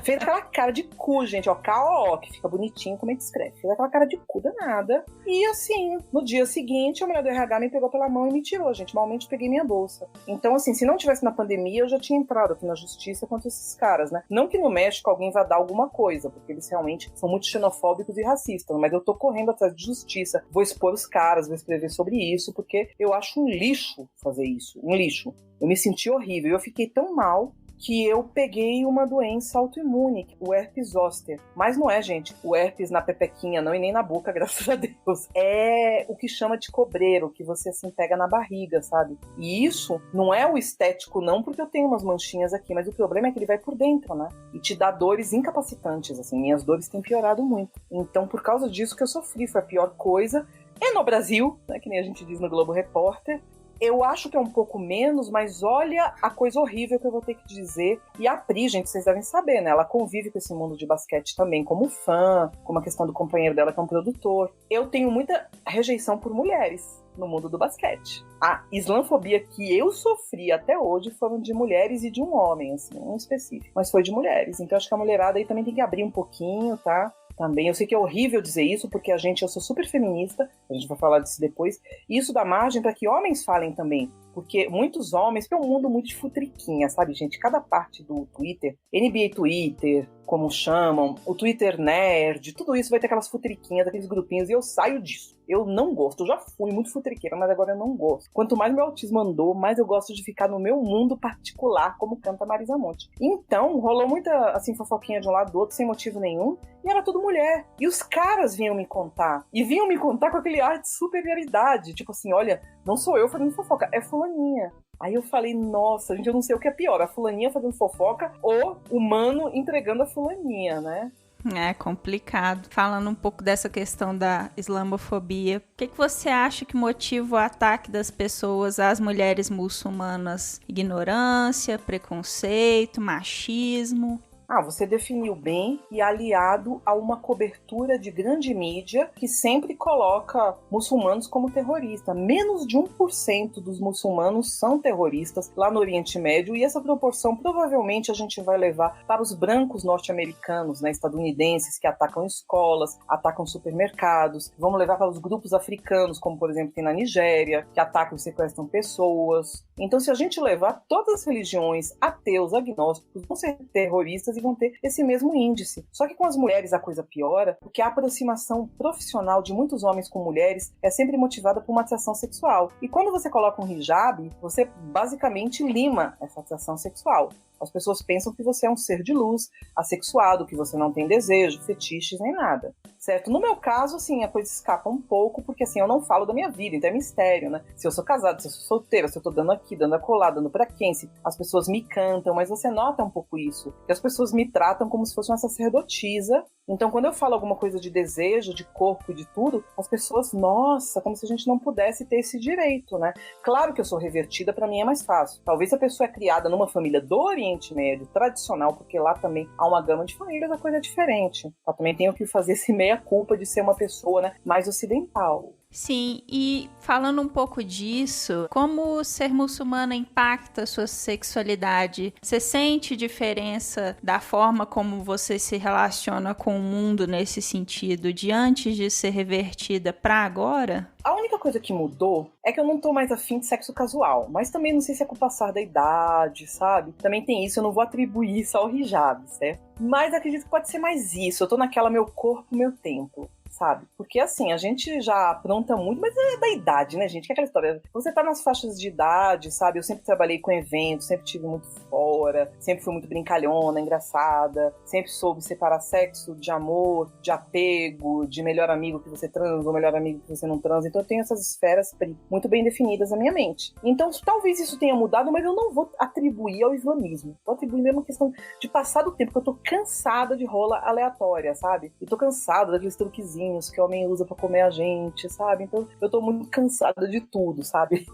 Fez aquela cara de cu, gente, ó, K-O-O, que fica bonitinho como a gente escreve. Fez aquela cara de cu danada. E assim, no dia seguinte, a mulher do RH me pegou pela mão e me tirou, gente. Malmente peguei minha bolsa. Então, assim, se não tivesse na pandemia, eu já tinha entrado aqui na justiça contra esses caras, né? Não que no México alguém vá dar alguma coisa, porque eles realmente são muito xenofóbicos e racistas, mas eu tô correndo atrás de justiça. Vou expor os caras, vou escrever sobre isso, porque eu acho um lixo fazer isso. Um lixo. Eu me senti horrível. Eu fiquei tão mal que eu peguei uma doença autoimune, o herpes zoster. Mas não é, gente, o herpes na pepequinha, não, e nem na boca, graças a Deus. É o que chama de cobreiro, que você assim pega na barriga, sabe? E isso não é o estético, não, porque eu tenho umas manchinhas aqui, mas o problema é que ele vai por dentro, né? E te dá dores incapacitantes, assim. Minhas dores têm piorado muito. Então, por causa disso que eu sofri, foi a pior coisa. É no Brasil, né, que nem a gente diz no Globo Repórter. Eu acho que é um pouco menos, mas olha a coisa horrível que eu vou ter que dizer. E a Pri, gente, vocês devem saber, né? Ela convive com esse mundo de basquete também como fã, como a questão do companheiro dela que é um produtor. Eu tenho muita rejeição por mulheres no mundo do basquete. A islamofobia que eu sofri até hoje foram de mulheres e de um homem, assim, um específico. Mas foi de mulheres. Então acho que a mulherada aí também tem que abrir um pouquinho, tá? Também, eu sei que é horrível dizer isso, porque eu sou super feminista, a gente vai falar disso depois, e isso dá margem para que homens falem também, porque muitos homens, que é um mundo muito de futriquinha, sabe, gente? Cada parte do Twitter, NBA Twitter, como chamam, o Twitter Nerd, tudo isso vai ter aquelas futriquinhas, aqueles grupinhos, e eu saio disso. Eu não gosto, eu já fui muito futriqueira, mas agora eu não gosto. Quanto mais meu autismo andou, mais eu gosto de ficar no meu mundo particular, como canta Marisa Monte. Então, rolou muita, assim, fofoquinha de um lado do outro, sem motivo nenhum, e era tudo mulher. E os caras vinham me contar, e vinham me contar com aquele ar de superioridade, tipo assim, olha, não sou eu fazendo fofoca, é fulaninha. Aí eu falei, nossa, gente, eu não sei o que é pior, a fulaninha fazendo fofoca ou o mano entregando a fulaninha, né? É complicado. Falando um pouco dessa questão da islamofobia, o que você acha que motiva o ataque das pessoas às mulheres muçulmanas? Ignorância, preconceito, machismo? Você definiu bem, e aliado a uma cobertura de grande mídia que sempre coloca muçulmanos como terroristas. Menos de 1% dos muçulmanos são terroristas lá no Oriente Médio, e essa proporção provavelmente a gente vai levar para os brancos norte-americanos, né, estadunidenses, que atacam escolas, atacam supermercados. Vamos levar para os grupos africanos, como por exemplo tem na Nigéria, que atacam e sequestram pessoas. Então, se a gente levar todas as religiões, ateus, agnósticos, vão ser terroristas e vão ter esse mesmo índice. Só que com as mulheres a coisa piora, porque a aproximação profissional de muitos homens com mulheres é sempre motivada por uma atração sexual. E quando você coloca um hijab, você basicamente lima essa atração sexual. As pessoas pensam que você é um ser de luz, assexuado, que você não tem desejo, fetiches, nem nada. Certo? No meu caso, assim, a coisa escapa um pouco, porque assim, eu não falo da minha vida, então é mistério, né? Se eu sou casada, se eu sou solteira, se eu tô dando aqui, dando acolá, dando pra quem, se as pessoas me cantam, mas você nota um pouco isso, que as pessoas me tratam como se fosse uma sacerdotisa. Então, quando eu falo alguma coisa de desejo, de corpo e de tudo, as pessoas, nossa, como se a gente não pudesse ter esse direito, né? Claro que eu sou revertida, pra mim é mais fácil. Talvez a pessoa é criada numa família do Oriente Médio, tradicional, porque lá também há uma gama de famílias, a coisa é diferente. Eu também tenho que fazer esse meia-culpa de ser uma pessoa, né, mais ocidental. Sim, e falando um pouco disso, como ser muçulmana impacta a sua sexualidade? Você sente diferença da forma como você se relaciona com o mundo nesse sentido, de antes de ser revertida para agora? A única coisa que mudou é que eu não tô mais afim de sexo casual, mas também não sei se é com o passar da idade, sabe? Também tem isso, eu não vou atribuir isso ao hijab, certo? Mas acredito que pode ser mais isso, eu tô naquela meu corpo, meu tempo. Sabe? Porque assim, a gente já apronta muito, mas é da idade, né, gente? Que é aquela história. Você tá nas faixas de idade, sabe? Eu sempre trabalhei com eventos, sempre tive muito fora, sempre fui muito brincalhona, engraçada, sempre soube separar sexo de amor, de apego, de melhor amigo que você transa ou melhor amigo que você não transa. Então eu tenho essas esferas muito bem definidas na minha mente. Então talvez isso tenha mudado, mas eu não vou atribuir ao islamismo. Vou atribuir mesmo a questão de passar do tempo, porque eu tô cansada de rola aleatória, sabe? E tô cansada daqueles truquezinhos que o homem usa pra comer a gente, sabe? Então eu tô muito cansada de tudo, sabe?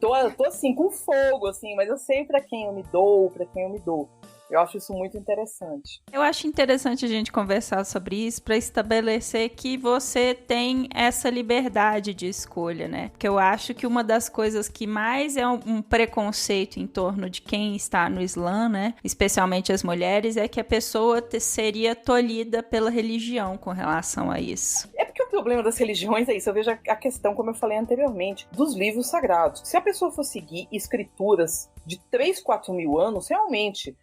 tô assim, com fogo, assim, mas eu sei pra quem eu me dou, pra quem eu me dou. Eu acho isso muito interessante. Eu acho interessante a gente conversar sobre isso para estabelecer que você tem essa liberdade de escolha, né? Porque eu acho que uma das coisas que mais é um preconceito em torno de quem está no Islã, né? Especialmente as mulheres, é que a pessoa seria tolhida pela religião com relação a isso. É porque o problema das religiões é isso. Eu vejo a questão, como eu falei anteriormente, dos livros sagrados. Se a pessoa for seguir escrituras de 3, 4 mil anos, realmente,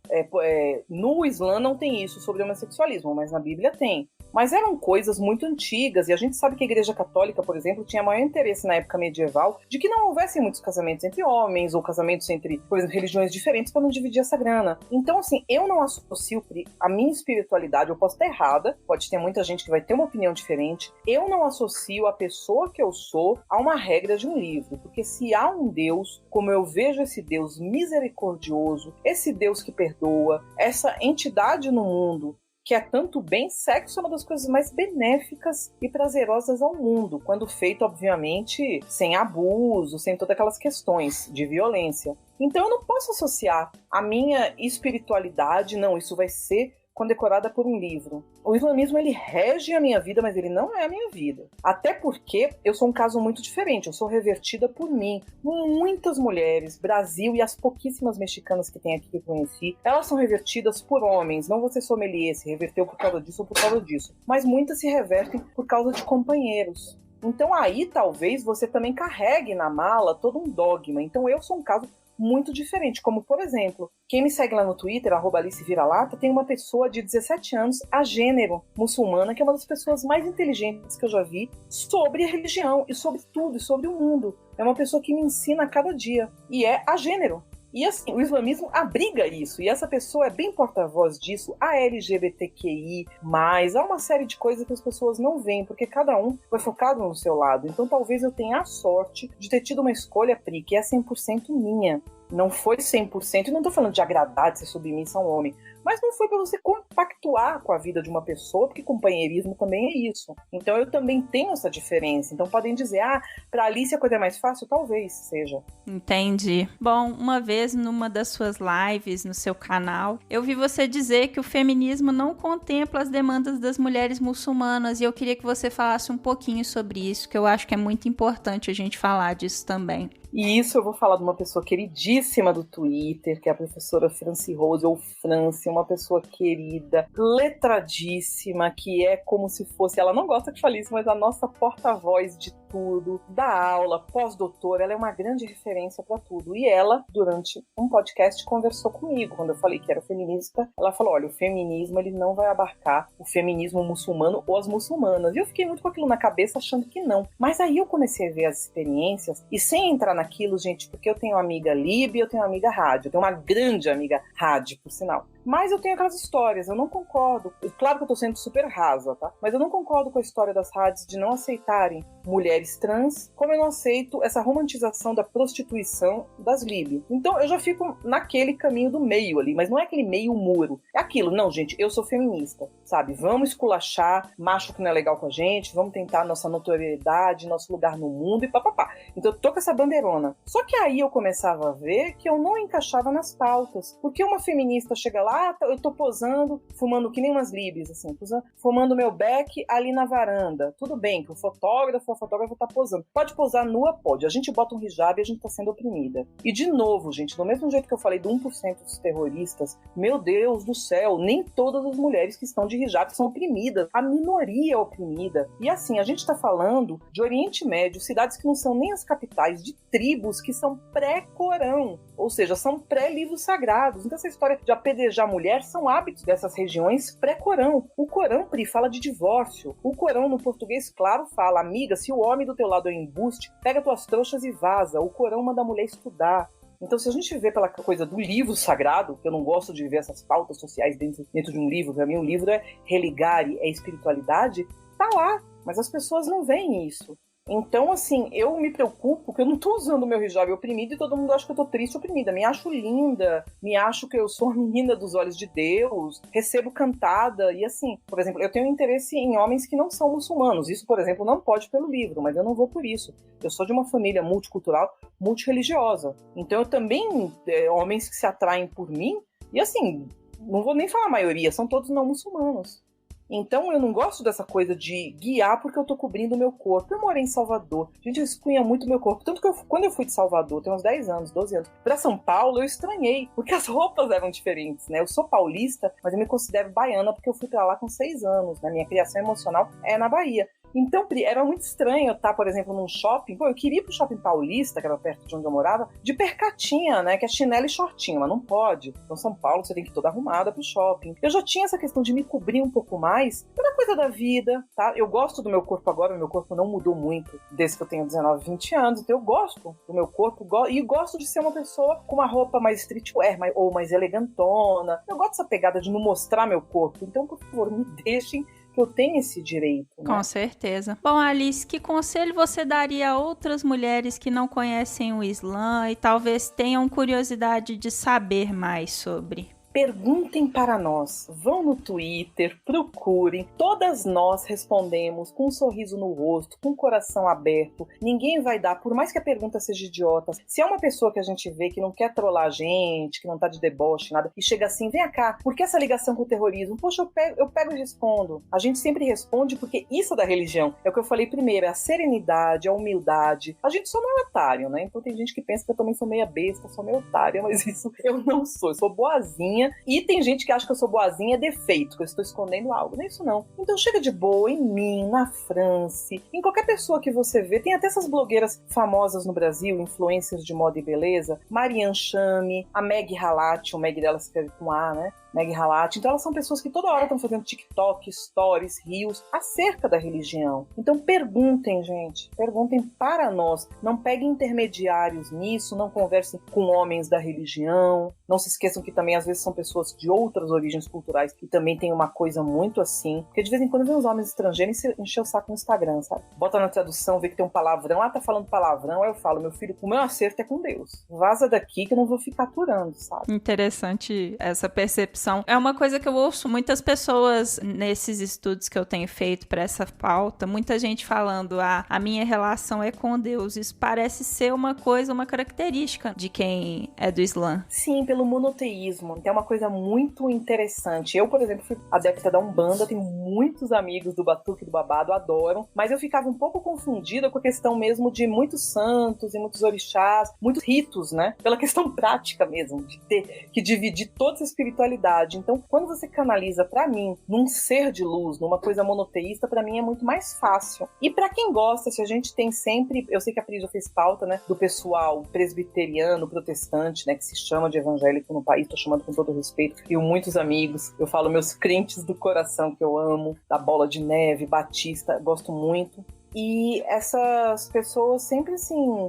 no Islã não tem isso sobre homossexualismo, mas na Bíblia tem. mas eram coisas muito antigas, e a gente sabe que a Igreja Católica, por exemplo, tinha maior interesse na época medieval de que não houvessem muitos casamentos entre homens, ou casamentos entre, por exemplo, religiões diferentes, para não dividir essa grana. Então, assim, eu não associo a minha espiritualidade, eu posso estar errada, pode ter muita gente que vai ter uma opinião diferente, eu não associo a pessoa que eu sou a uma regra de um livro, porque se há um Deus, como eu vejo esse Deus misericordioso, esse Deus que perdoa, essa entidade no mundo que é tanto bem, sexo é uma das coisas mais benéficas e prazerosas ao mundo, quando feito, obviamente, sem abuso, sem todas aquelas questões de violência. Então eu não posso associar a minha espiritualidade, não, isso vai ser condecorada por um livro. O islamismo, ele rege a minha vida, mas ele não é a minha vida. Até porque eu sou um caso muito diferente, eu sou revertida por mim. Muitas mulheres, Brasil e as pouquíssimas mexicanas que tem aqui que eu conheci, elas são revertidas por homens. Não você sommelier, se reverteu por causa disso ou por causa disso. Mas muitas se revertem por causa de companheiros. Então aí talvez você também carregue na mala todo um dogma. Então eu sou um caso muito diferente, como por exemplo, quem me segue lá no Twitter, @AliceViraLata, tem uma pessoa de 17 anos, a gênero, muçulmana, que é uma das pessoas mais inteligentes que eu já vi sobre a religião e sobre tudo, e sobre o mundo. É uma pessoa que me ensina a cada dia, e é a gênero. E assim, o islamismo abriga isso, e essa pessoa é bem porta-voz disso, a LGBTQI+, há uma série de coisas que as pessoas não veem, porque cada um foi focado no seu lado. Então talvez eu tenha a sorte de ter tido uma escolha, Pri, que é 100% minha. Não foi 100%, e não tô falando de agradar, de ser submissa a um homem, mas não foi para você compactuar com a vida de uma pessoa, porque companheirismo também é isso. Então eu também tenho essa diferença. Então podem dizer, pra Alice a coisa é mais fácil? Talvez seja. Entendi. Bom, uma vez numa das suas lives no seu canal, eu vi você dizer que o feminismo não contempla as demandas das mulheres muçulmanas, e eu queria que você falasse um pouquinho sobre isso, que eu acho que é muito importante a gente falar disso também. E isso eu vou falar de uma pessoa queridíssima do Twitter, que é a professora Franci Rose, ou Franci, uma pessoa querida, letradíssima, que é como se fosse, ela não gosta que fale isso, mas a nossa porta-voz de tudo, da aula, pós-doutora, ela é uma grande referência para tudo. E ela, durante um podcast, conversou comigo, quando eu falei que era feminista, ela falou, olha, o feminismo, ele não vai abarcar o feminismo muçulmano ou as muçulmanas. E eu fiquei muito com aquilo na cabeça, achando que não. Mas aí eu comecei a ver as experiências, e sem entrar naquilo, gente, porque eu tenho uma amiga Líbia, eu tenho uma amiga Rádio, eu tenho uma grande amiga Rádio, por sinal. Mas eu tenho aquelas histórias, eu não concordo. Claro que eu tô sendo super rasa, tá? Mas eu não concordo com a história das rádios de não aceitarem mulheres trans, como eu não aceito essa romantização da prostituição das líbias. Então eu já fico naquele caminho do meio ali, mas não é aquele meio muro. É aquilo, não, gente, eu sou feminista, sabe? Vamos esculachar macho que não é legal com a gente, vamos tentar nossa notoriedade, nosso lugar no mundo e papapá. Então eu tô com essa bandeirona. Só que aí eu começava a ver que eu não encaixava nas pautas. Porque uma feminista chega lá, eu tô posando, fumando que nem umas líbias, assim, fumando meu beck ali na varanda. Tudo bem que o fotógrafo tá posando. Pode posar nua? Pode. A gente bota um hijab e a gente tá sendo oprimida. E de novo, gente, do mesmo jeito que eu falei do 1% dos terroristas, meu Deus do céu, nem todas as mulheres que estão de hijab são oprimidas. A minoria é oprimida. E assim, a gente tá falando de Oriente Médio, cidades que não são nem as capitais, de tribos que são pré-Corão. Ou seja, são pré-livros sagrados. Então essa história de apedrejar a mulher são hábitos dessas regiões pré-Corão. O Corão, Pri, fala de divórcio. O Corão, no português claro, fala, amiga, se o homem do teu lado é um embuste, pega tuas trouxas e vaza. O Corão manda a mulher estudar. Então, se a gente vê pela coisa do livro sagrado, que eu não gosto de ver essas pautas sociais dentro de um livro, para mim o livro é religare, é espiritualidade, tá lá. Mas as pessoas não veem isso. Então, assim, eu me preocupo que eu não tô usando o meu hijab oprimido e todo mundo acha que eu tô triste e oprimida. Me acho linda, me acho que eu sou a menina dos olhos de Deus, recebo cantada e assim, por exemplo, eu tenho interesse em homens que não são muçulmanos. Isso, por exemplo, não pode pelo livro, mas eu não vou por isso. Eu sou de uma família multicultural, multireligiosa. Então eu também, homens que se atraem por mim, e assim, não vou nem falar a maioria, são todos não muçulmanos. Então eu não gosto dessa coisa de guiar porque eu tô cobrindo o meu corpo. Eu morei em Salvador, gente, eu expunha muito o meu corpo. Tanto que quando eu fui de Salvador, tem uns 10 anos, 12 anos, pra São Paulo, eu estranhei, porque as roupas eram diferentes, né? Eu sou paulista, mas eu me considero baiana porque eu fui pra lá com 6 anos, né? Minha criação emocional é na Bahia. Então, era muito estranho eu estar, por exemplo, num shopping. Pô, eu queria ir pro Shopping Paulista, que era perto de onde eu morava, de percatinha, né? Que é chinelo e shortinho, mas não pode. Então, São Paulo, você tem que ir toda arrumada pro shopping. Eu já tinha essa questão de me cobrir um pouco mais pela coisa da vida, tá? Eu gosto do meu corpo agora, meu corpo não mudou muito desde que eu tenho 19, 20 anos. Então, eu gosto do meu corpo e gosto de ser uma pessoa com uma roupa mais streetwear ou mais elegantona. Eu gosto dessa pegada de não mostrar meu corpo. Então, por favor, me deixem que eu tenho esse direito. Né? Com certeza. Bom, Alice, que conselho você daria a outras mulheres que não conhecem o Islã e talvez tenham curiosidade de saber mais sobre? Perguntem para nós, vão no Twitter, procurem, todas nós respondemos com um sorriso no rosto, com o coração aberto, ninguém vai dar, por mais que a pergunta seja idiota, se é uma pessoa que a gente vê que não quer trollar a gente, que não tá de deboche, nada, e chega assim, vem cá, por que essa ligação com o terrorismo? Poxa, eu pego e respondo. A gente sempre responde porque isso é da religião, é o que eu falei primeiro, é a serenidade, a humildade, a gente só não é otário, né? Então tem gente que pensa que eu também sou meia besta, sou meio otária, mas isso eu não sou, eu sou boazinha. E tem gente que acha que eu sou boazinha é defeito, que eu estou escondendo algo. Não é isso não. Então chega de boa em mim, na França, em qualquer pessoa que você vê. Tem até essas blogueiras famosas no Brasil, influencers de moda e beleza. Marianne Chame, a Meg Halati, o Meg dela se escreve com A, né? Meg Halati. Então elas são pessoas que toda hora estão fazendo TikTok, stories, reels acerca da religião. Então perguntem, gente. Perguntem para nós. Não peguem intermediários nisso, não conversem com homens da religião. Não se esqueçam que também às vezes são pessoas de outras origens culturais que também tem uma coisa muito assim. Porque de vez em quando vem uns homens estrangeiros e encher o saco no Instagram, sabe? Bota na tradução, vê que tem um palavrão. Ah, tá falando palavrão. Aí eu falo, meu filho, o meu acerto é com Deus. Vaza daqui que eu não vou ficar aturando, sabe? Interessante essa percepção. É uma coisa que eu ouço muitas pessoas nesses estudos que eu tenho feito para essa pauta, muita gente falando, a minha relação é com Deus. Isso parece ser uma coisa, uma característica de quem é do Islã. Sim, pelo monoteísmo. É uma coisa muito interessante. Eu, por exemplo, fui adepta da Umbanda, tenho muitos amigos do Batuque do Babado, adoram, mas eu ficava um pouco confundida com a questão mesmo de muitos santos e muitos orixás, muitos ritos, né? Pela questão prática mesmo, de ter que dividir toda essa espiritualidade. Então, quando você canaliza pra mim, num ser de luz, numa coisa monoteísta, pra mim é muito mais fácil. E pra quem gosta, se a gente tem sempre, eu sei que a Pri já fez pauta, né, do pessoal presbiteriano, protestante, né, que se chama de evangélico no país, tô chamando com todo respeito, e muitos amigos, eu falo meus crentes do coração que eu amo, da Bola de Neve, Batista, gosto muito. E essas pessoas sempre assim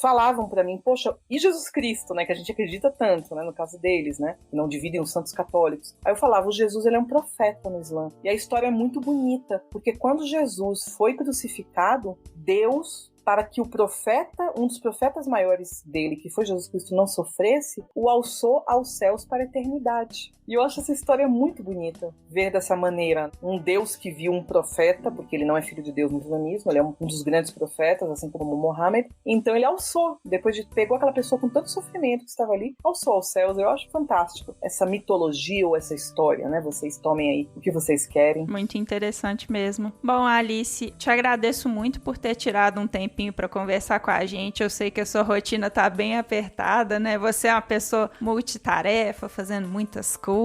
falavam pra mim, poxa, e Jesus Cristo, né, que a gente acredita tanto, né, no caso deles, né, que não dividem os santos católicos. Aí eu falava, o Jesus, ele é um profeta no Islã. E a história é muito bonita, porque quando Jesus foi crucificado, Deus, para que o profeta, um dos profetas maiores dele, que foi Jesus Cristo, não sofresse, o alçou aos céus para a eternidade. E eu acho essa história muito bonita, ver dessa maneira um Deus que viu um profeta, porque ele não é filho de Deus no islamismo, ele é um dos grandes profetas, assim como Mohammed. Então ele alçou, depois de pegou aquela pessoa com tanto sofrimento que estava ali, alçou aos céus. Eu acho fantástico essa mitologia ou essa história, né? Vocês tomem aí o que vocês querem. Muito interessante mesmo. Bom, Alice, te agradeço muito por ter tirado um tempinho para conversar com a gente. Eu sei que a sua rotina tá bem apertada, né? Você é uma pessoa multitarefa, fazendo muitas coisas.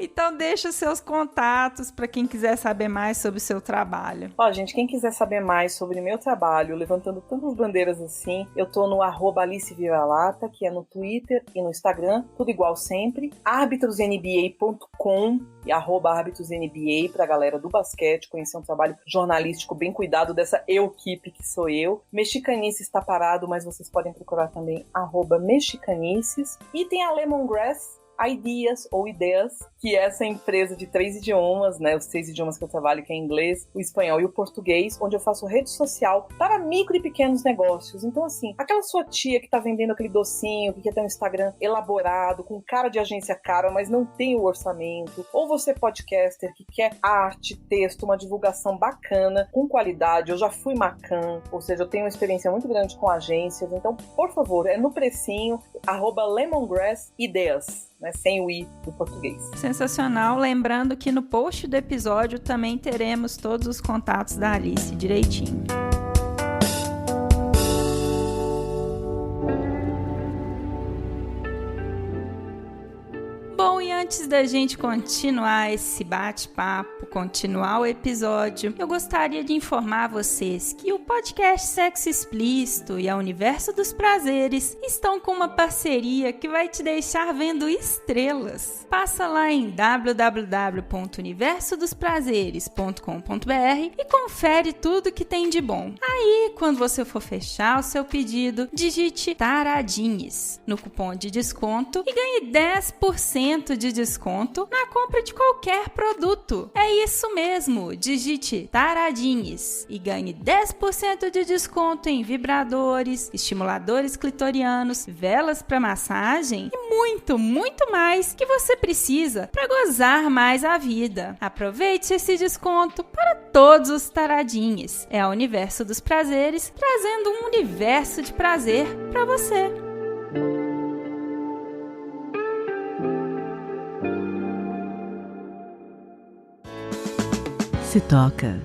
Então deixa os seus contatos para quem quiser saber mais sobre o seu trabalho. Ó, gente, quem quiser saber mais sobre meu trabalho, levantando tantas bandeiras assim, eu tô no @AliceViraLata, que é no Twitter e no Instagram, tudo igual sempre. arbitrosnba.com e @arbitrosnba pra galera do basquete, conhecer um trabalho jornalístico bem cuidado dessa equipe que sou eu. Mexicanices está parado, mas vocês podem procurar também @mexicanices. E tem a Lemongrass Ideas ou Ideias, que é essa empresa de 3 idiomas, né? Os 6 idiomas que eu trabalho, que é inglês, o espanhol e o português, onde eu faço rede social para micro e pequenos negócios. Então, assim, aquela sua tia que tá vendendo aquele docinho, que quer ter um Instagram elaborado, com cara de agência cara, mas não tem o orçamento, ou você podcaster que quer arte, texto, uma divulgação bacana, com qualidade. Eu já fui Macan, ou seja, eu tenho uma experiência muito grande com agências. Então, por favor, é no precinho, @Lemongrass Ideias. Né, sem o i do português. Sensacional. Lembrando que no post do episódio também teremos todos os contatos da Alice direitinho. Bom, e antes antes da gente continuar esse bate-papo, continuar o episódio, eu gostaria de informar vocês que o podcast Sexo Explícito e a Universo dos Prazeres estão com uma parceria que vai te deixar vendo estrelas. Passa lá em www.universodosprazeres.com.br e confere tudo que tem de bom. Aí, quando você for fechar o seu pedido, digite Taradinhas no cupom de desconto e ganhe 10% de desconto na compra de qualquer produto. É isso mesmo, digite Taradinhas e ganhe 10% de desconto em vibradores, estimuladores clitorianos, velas para massagem e muito, muito mais que você precisa para gozar mais a vida. Aproveite esse desconto para todos os taradinhos. É o Universo dos Prazeres trazendo um universo de prazer para você. Se toca.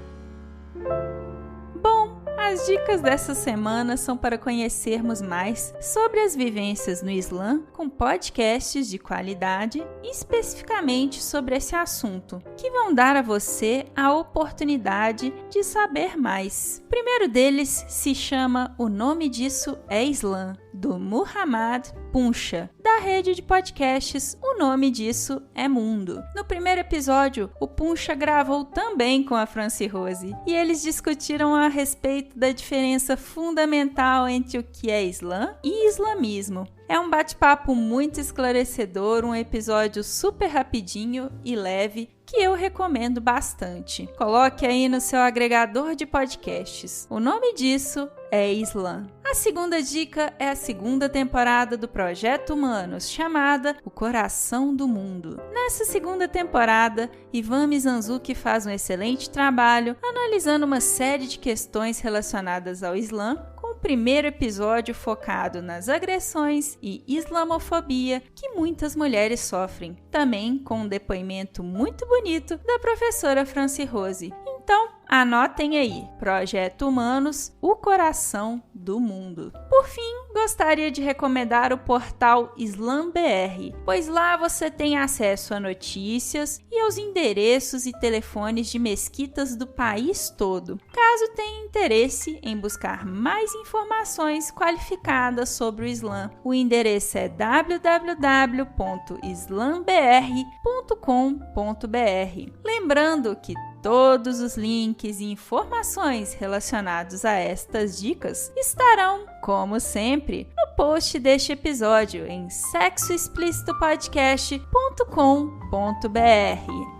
As dicas dessa semana são para conhecermos mais sobre as vivências no Islã com podcasts de qualidade, especificamente sobre esse assunto, que vão dar a você a oportunidade de saber mais. O primeiro deles se chama O Nome Disso é Islã, do Muhammad Puncha, da rede de podcasts O Nome Disso é Mundo. No primeiro episódio, o Puncha gravou também com a Franci Rose e eles discutiram a respeito da diferença fundamental entre o que é Islã e islamismo. É um bate-papo muito esclarecedor, um episódio super rapidinho e leve que eu recomendo bastante. Coloque aí no seu agregador de podcasts. O nome disso é Islã. A segunda dica é a segunda temporada do Projeto Humanos, chamada O Coração do Mundo. Nessa segunda temporada, Ivan Mizanzuki faz um excelente trabalho analisando uma série de questões relacionadas ao Islã, com o primeiro episódio focado nas agressões e islamofobia que muitas mulheres sofrem, também com um depoimento muito bonito da professora Franci Rose. Então, anotem aí, Projeto Humanos, o coração do mundo. Por fim, gostaria de recomendar o portal IslamBR, pois lá você tem acesso a notícias e aos endereços e telefones de mesquitas do país todo. Caso tenha interesse em buscar mais informações qualificadas sobre o Islã, o endereço é www.islambr.com.br. Lembrando que todos os links e informações relacionados a estas dicas estarão, como sempre, no post deste episódio em sexoexplicitopodcast.com.br.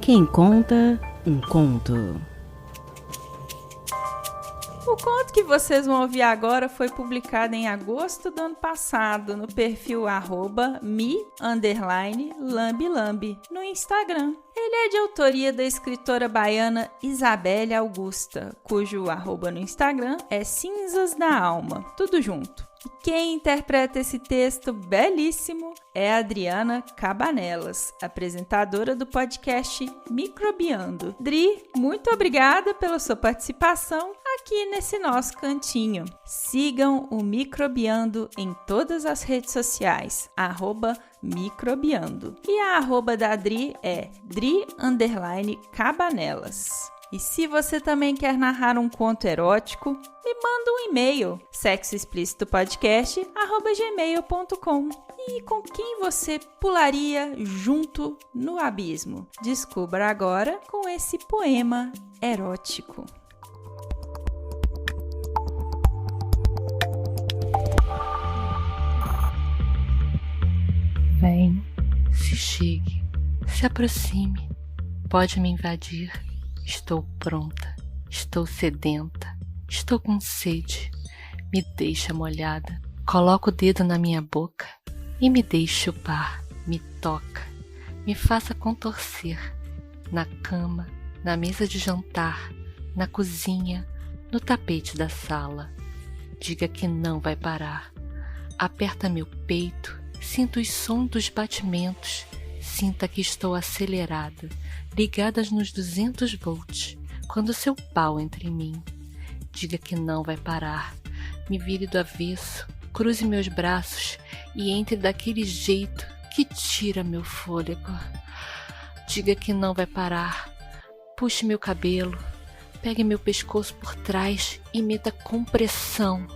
Quem conta um conto? O conto que vocês vão ouvir agora foi publicado em agosto do ano passado no perfil @me_lambilambi no Instagram. Ele é de autoria da escritora baiana Isabelle Augusta, cujo arroba no Instagram é Cinzas da Alma, tudo junto. E quem interpreta esse texto belíssimo é a Adriana Cabanelas, apresentadora do podcast Microbiando. Dri, muito obrigada pela sua participação aqui nesse nosso cantinho. Sigam o Microbiando em todas as redes sociais, @microbiando. E a arroba da Dri é Dri_Cabanelas. E se você também quer narrar um conto erótico, me manda um e-mail, sexoexplicitopodcast@gmail.com. E com quem você pularia junto no abismo? Descubra agora com esse poema erótico. Vem, se chegue, se aproxime, pode me invadir. Estou pronta, estou sedenta, estou com sede. Me deixa molhada, coloca o dedo na minha boca e me deixe chupar. Me toca, me faça contorcer. Na cama, na mesa de jantar, na cozinha, no tapete da sala. Diga que não vai parar. Aperta meu peito, sinta os sons dos batimentos. Sinta que estou acelerada, ligadas nos 200 volts, quando seu pau entra em mim. Diga que não vai parar. Me vire do avesso, cruze meus braços e entre daquele jeito que tira meu fôlego. Diga que não vai parar. Puxe meu cabelo, pegue meu pescoço por trás e meta com pressão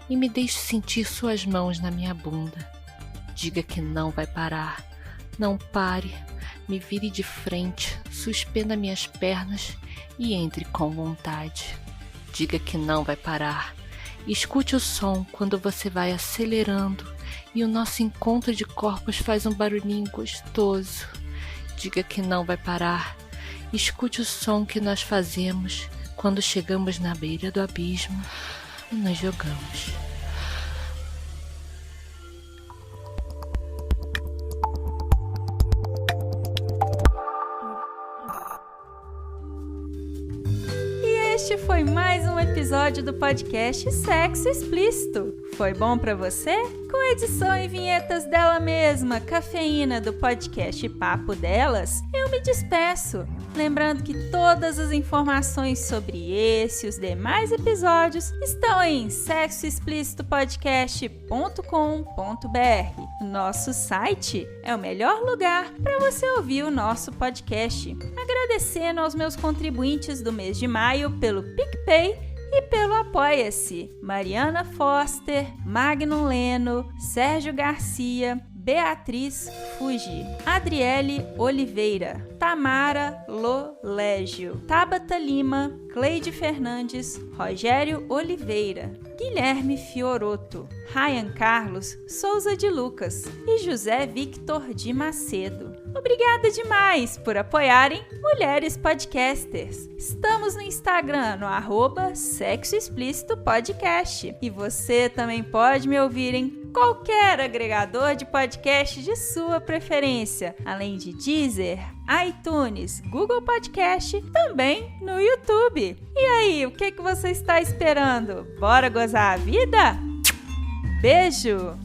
e me deixe sentir suas mãos na minha bunda. Diga que não vai parar. Não pare. Me vire de frente, suspenda minhas pernas e entre com vontade. Diga que não vai parar. Escute o som quando você vai acelerando e o nosso encontro de corpos faz um barulhinho gostoso. Diga que não vai parar. Escute o som que nós fazemos quando chegamos na beira do abismo e nos jogamos. Este foi mais um episódio do podcast Sexo Explícito. Foi bom pra você? Com edição e vinhetas dela mesma, Cafeína, do podcast Papo Delas, eu me despeço. Lembrando que todas as informações sobre esse e os demais episódios estão em sexoexplicitopodcast.com.br. Nosso site é o melhor lugar para você ouvir o nosso podcast. Agradecendo aos meus contribuintes do mês de maio pelo PicPay e pelo Apoia-se: Mariana Foster, Magnum Leno, Sérgio Garcia, Beatriz Fuji, Adriele Oliveira, Tamara Lolégio, Tabata Lima, Cleide Fernandes, Rogério Oliveira, Guilherme Fioroto, Ryan Carlos Souza de Lucas e José Victor de Macedo. Obrigada demais por apoiarem Mulheres Podcasters. Estamos no Instagram, no @Sexo Explícito Podcast. E você também pode me ouvir em qualquer agregador de podcast de sua preferência, além de Deezer, iTunes, Google Podcast, também no YouTube. E aí, o que você está esperando? Bora gozar a vida? Beijo!